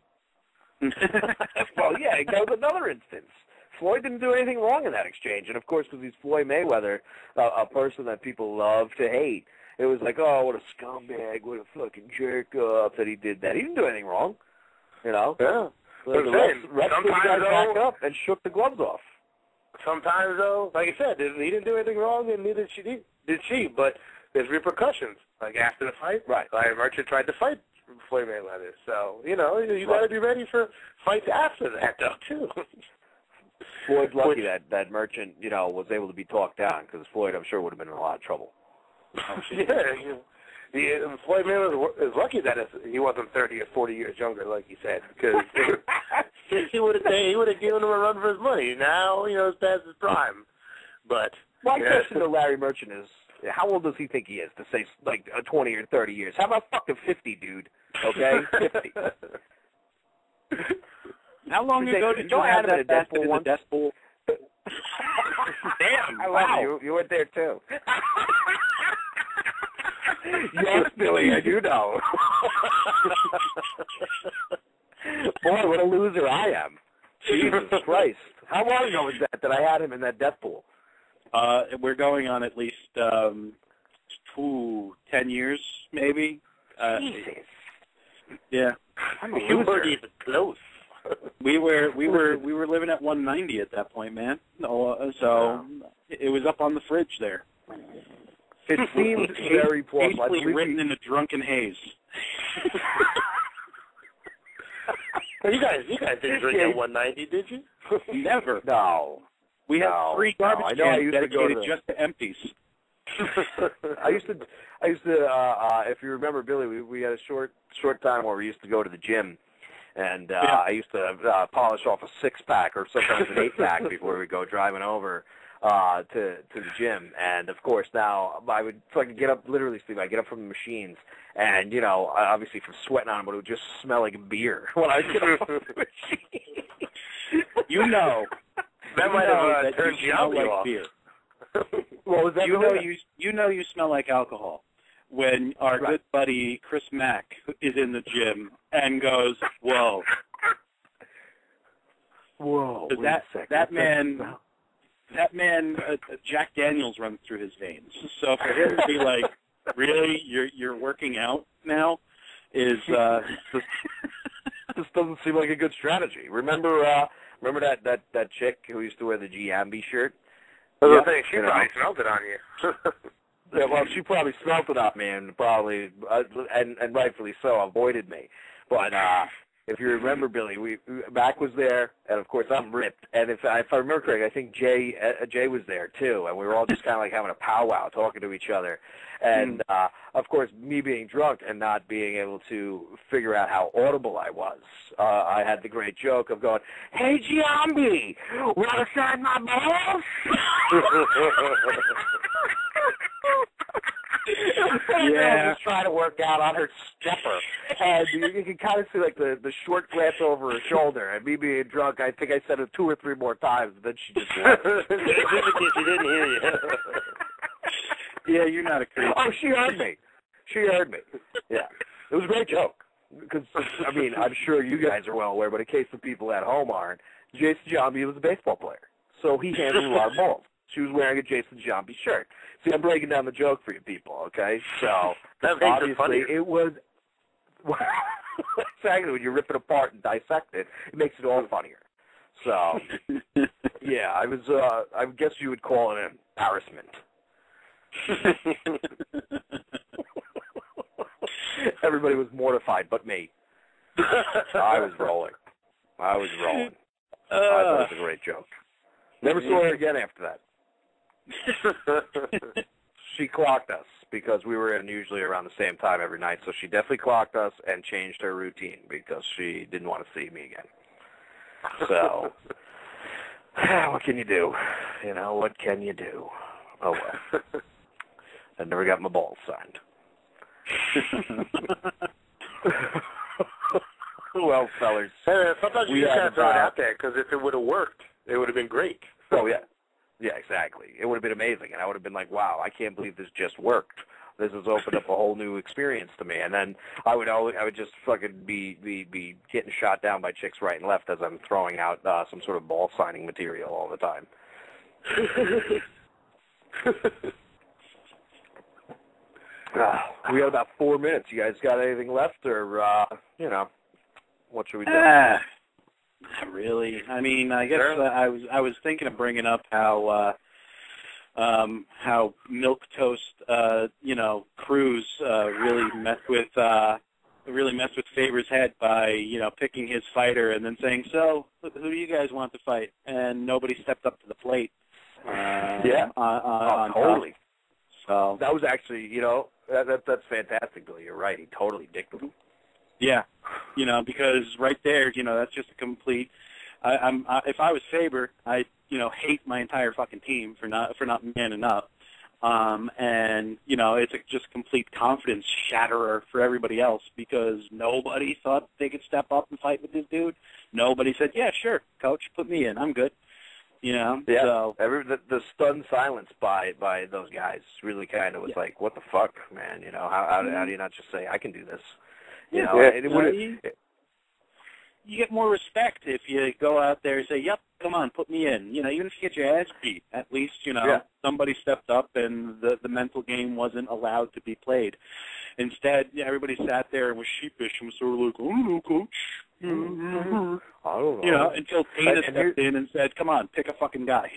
Well, yeah, that was another instance. Floyd didn't do anything wrong in that exchange. And, of course, because he's Floyd Mayweather, a person that people love to hate, it was like, oh, what a scumbag, what a fucking jerk-off that he did that. He didn't do anything wrong, Yeah. The refs got back up and shook the gloves off. Sometimes, though, like I said, he didn't do anything wrong, and neither did she. But there's repercussions. Like after the fight, Larry Merchant tried to fight Floyd Mayweather. So, you got to be ready for fights after that, though, too. Floyd's lucky that Merchant, was able to be talked down because Floyd, I'm sure, would have been in a lot of trouble. Floyd Mayweather is lucky that he wasn't 30 or 40 years younger, like you said, because he would have given him a run for his money. Now, it's past his prime. But my question to Larry Merchant is, how old does he think he is to say like 20 or 30 years? How about fucking 50, dude? Okay, 50. How long ago did you have that basket in the death pool? Damn, I love you. You went there too. Yes, Billy, I do know. Boy, what a loser I am. Jesus Christ. How long ago was that I had him in that death pool? We're going on at least 10 years, maybe. Jesus. Yeah. You weren't even close. We were living at 190 at that point, man. So it was up on the fridge there. It seemed very plausible. Hastily written in a drunken haze. You guys didn't drink at 190, did you? Never. No. We had 3 garbage cans dedicated just to empties. I used to. If you remember, Billy, we had a short time where we used to go to the gym, and I used to polish off a 6-pack or sometimes an 8-pack before we go driving over to the gym. And of course, now I would fucking get up, literally, Steve. I get up from the machines, and obviously from sweating on them, but it would just smell like beer when I get up from the machine. That might have turned Giambi off. Beer. What was that? You smell like alcohol when our good buddy Chris Mack is in the gym and goes, "Whoa, whoa!" That man, Jack Daniels runs through his veins. So for him to be like, "Really, you're working out now?" is this doesn't seem like a good strategy. Remember that chick who used to wear the Giambi shirt? She probably smelled it on you. Yeah, well, she probably smelled it on me and probably, and rightfully so, avoided me. But if you remember, Billy, Mac was there, and of course I'm ripped. And if I remember correctly, I think Jay was there too, and we were all just kind of like having a powwow, talking to each other. And of course, me being drunk and not being able to figure out how audible I was, I had the great joke of going, "Hey, Giambi, want to sign my balls?" Yeah, was trying to work out on her stepper, and you can kind of see like the short glance over her shoulder. And me being drunk, I think I said it 2 or 3 more times, and then she just left. Just in case she didn't hear you. Yeah, you're not a creep. Oh, she heard me. Yeah, it was a great joke. Because I mean, I'm sure you guys are well aware, but in case the people at home aren't, Jason Giambi was a baseball player, so he handled our balls. She was wearing a Jason Giambi shirt. See, I'm breaking down the joke for you people, okay? So, obviously, it was... exactly, when you rip it apart and dissect it, it makes it all funnier. So, yeah, I guess you would call it an embarrassment. Everybody was mortified but me. I was rolling. I thought it was a great joke. Never saw her again after that. She clocked us because we were in usually around the same time every night, so she definitely clocked us and changed her routine because she didn't want to see me again. So, what can you do? What can you do? Oh, well. I never got my balls signed. Well, fellas. Sometimes you just have to throw it out there, because if it would have worked, it would have been great. Oh, yeah. Yeah, exactly. It would have been amazing, and I would have been like, wow, I can't believe this just worked. This has opened up a whole new experience to me. And then I would just fucking be getting shot down by chicks right and left as I'm throwing out some sort of ball signing material all the time. We got about 4 minutes. You guys got anything left, or what should we do? Not really. I mean, I guess I was thinking of bringing up how milquetoast Cruz really messed with Faber's head by picking his fighter and then saying, "So who do you guys want to fight?" And nobody stepped up to the plate. Totally. So that was actually, that's fantastic, Billy. You're right. He totally dicked him. Yeah, because right there, that's just a complete. If I was Faber, I hate my entire fucking team for not manning up, and it's just a complete confidence shatterer for everybody else because nobody thought they could step up and fight with this dude. Nobody said, "Yeah, sure, coach, put me in. I'm good." Yeah. So the stunned silence by those guys really kind of was like, "What the fuck, man? How do you not just say I can do this?" You get more respect if you go out there and say, "Yep, come on, put me in." Even if you get your ass beat, at least somebody stepped up and the mental game wasn't allowed to be played. Instead, everybody sat there and was sheepish and was sort of like, "Oh no, coach," I don't know. You know, until Dana stepped in and said, "Come on, pick a fucking guy."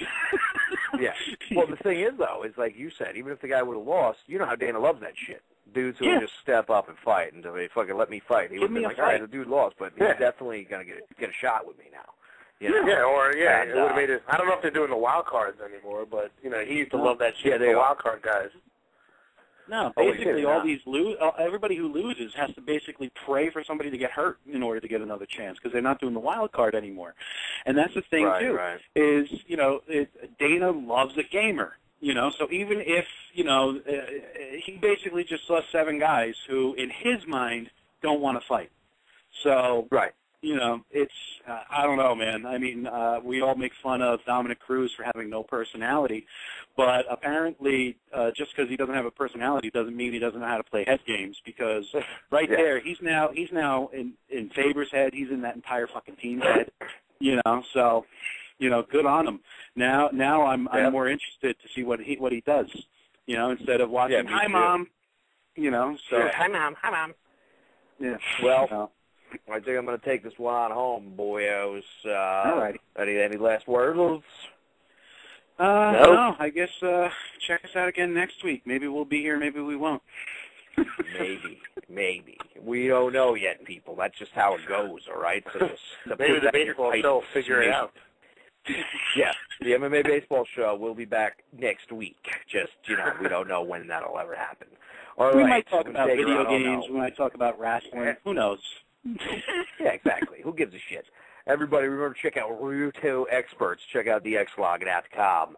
Yeah. Well, the thing is, though, is like you said, even if the guy would have lost, you know how Dana loves that shit. Dudes who would just step up and fight, and they fucking let me fight. He would have been like, all right, the dude lost, but he's definitely gonna get a shot with me now. You know? Yeah, it would have made it. I don't know if they're doing the wild cards anymore, but you know, he used to love that shit. The wild card guys. No, basically all these everybody who loses has to basically pray for somebody to get hurt in order to get another chance because they're not doing the wild card anymore. And that's the thing too. Is you know Dana loves a gamer. You know, so even if you know he basically just saw 7 guys who, in his mind, don't want to fight. So you know, it's I don't know, man. I mean, we all make fun of Dominic Cruz for having no personality, but apparently, just because he doesn't have a personality doesn't mean he doesn't know how to play head games. Because there, he's now in Faber's head. He's in that entire fucking team's head. You know, so you know, good on him. Now I'm more interested to see what he does. You know, instead of watching Hi Mom. You know, so Hi Mom. Yeah. Well. I think I'm going to take this one on home, boyos. All right. Any last words? No. I guess check us out again next week. Maybe we'll be here. Maybe we won't. Maybe. We don't know yet, people. That's just how it goes, all right? So maybe the baseball show will figure it out. Yeah, the MMA baseball show will be back next week. Just, you know, we don't know when that'll ever happen. All we right. might talk about video games. We might talk about wrestling. Who knows? Yeah, exactly. Who gives a shit? Everybody, remember to check out Ruto Experts. Check out thexlog.com.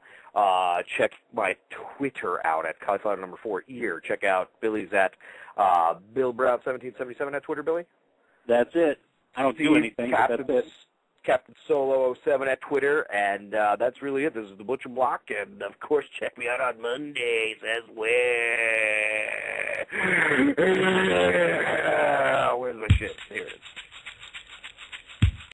Check my Twitter out at Cauliflower 4 Check out Billy's at BillBrown1 at Twitter, Billy. That's it. I don't do anything, but that's it. Captain Solo 07 at Twitter, and that's really it. This is the Butcher Block, and of course, check me out on Mondays as well. Where's my shit? Here it is.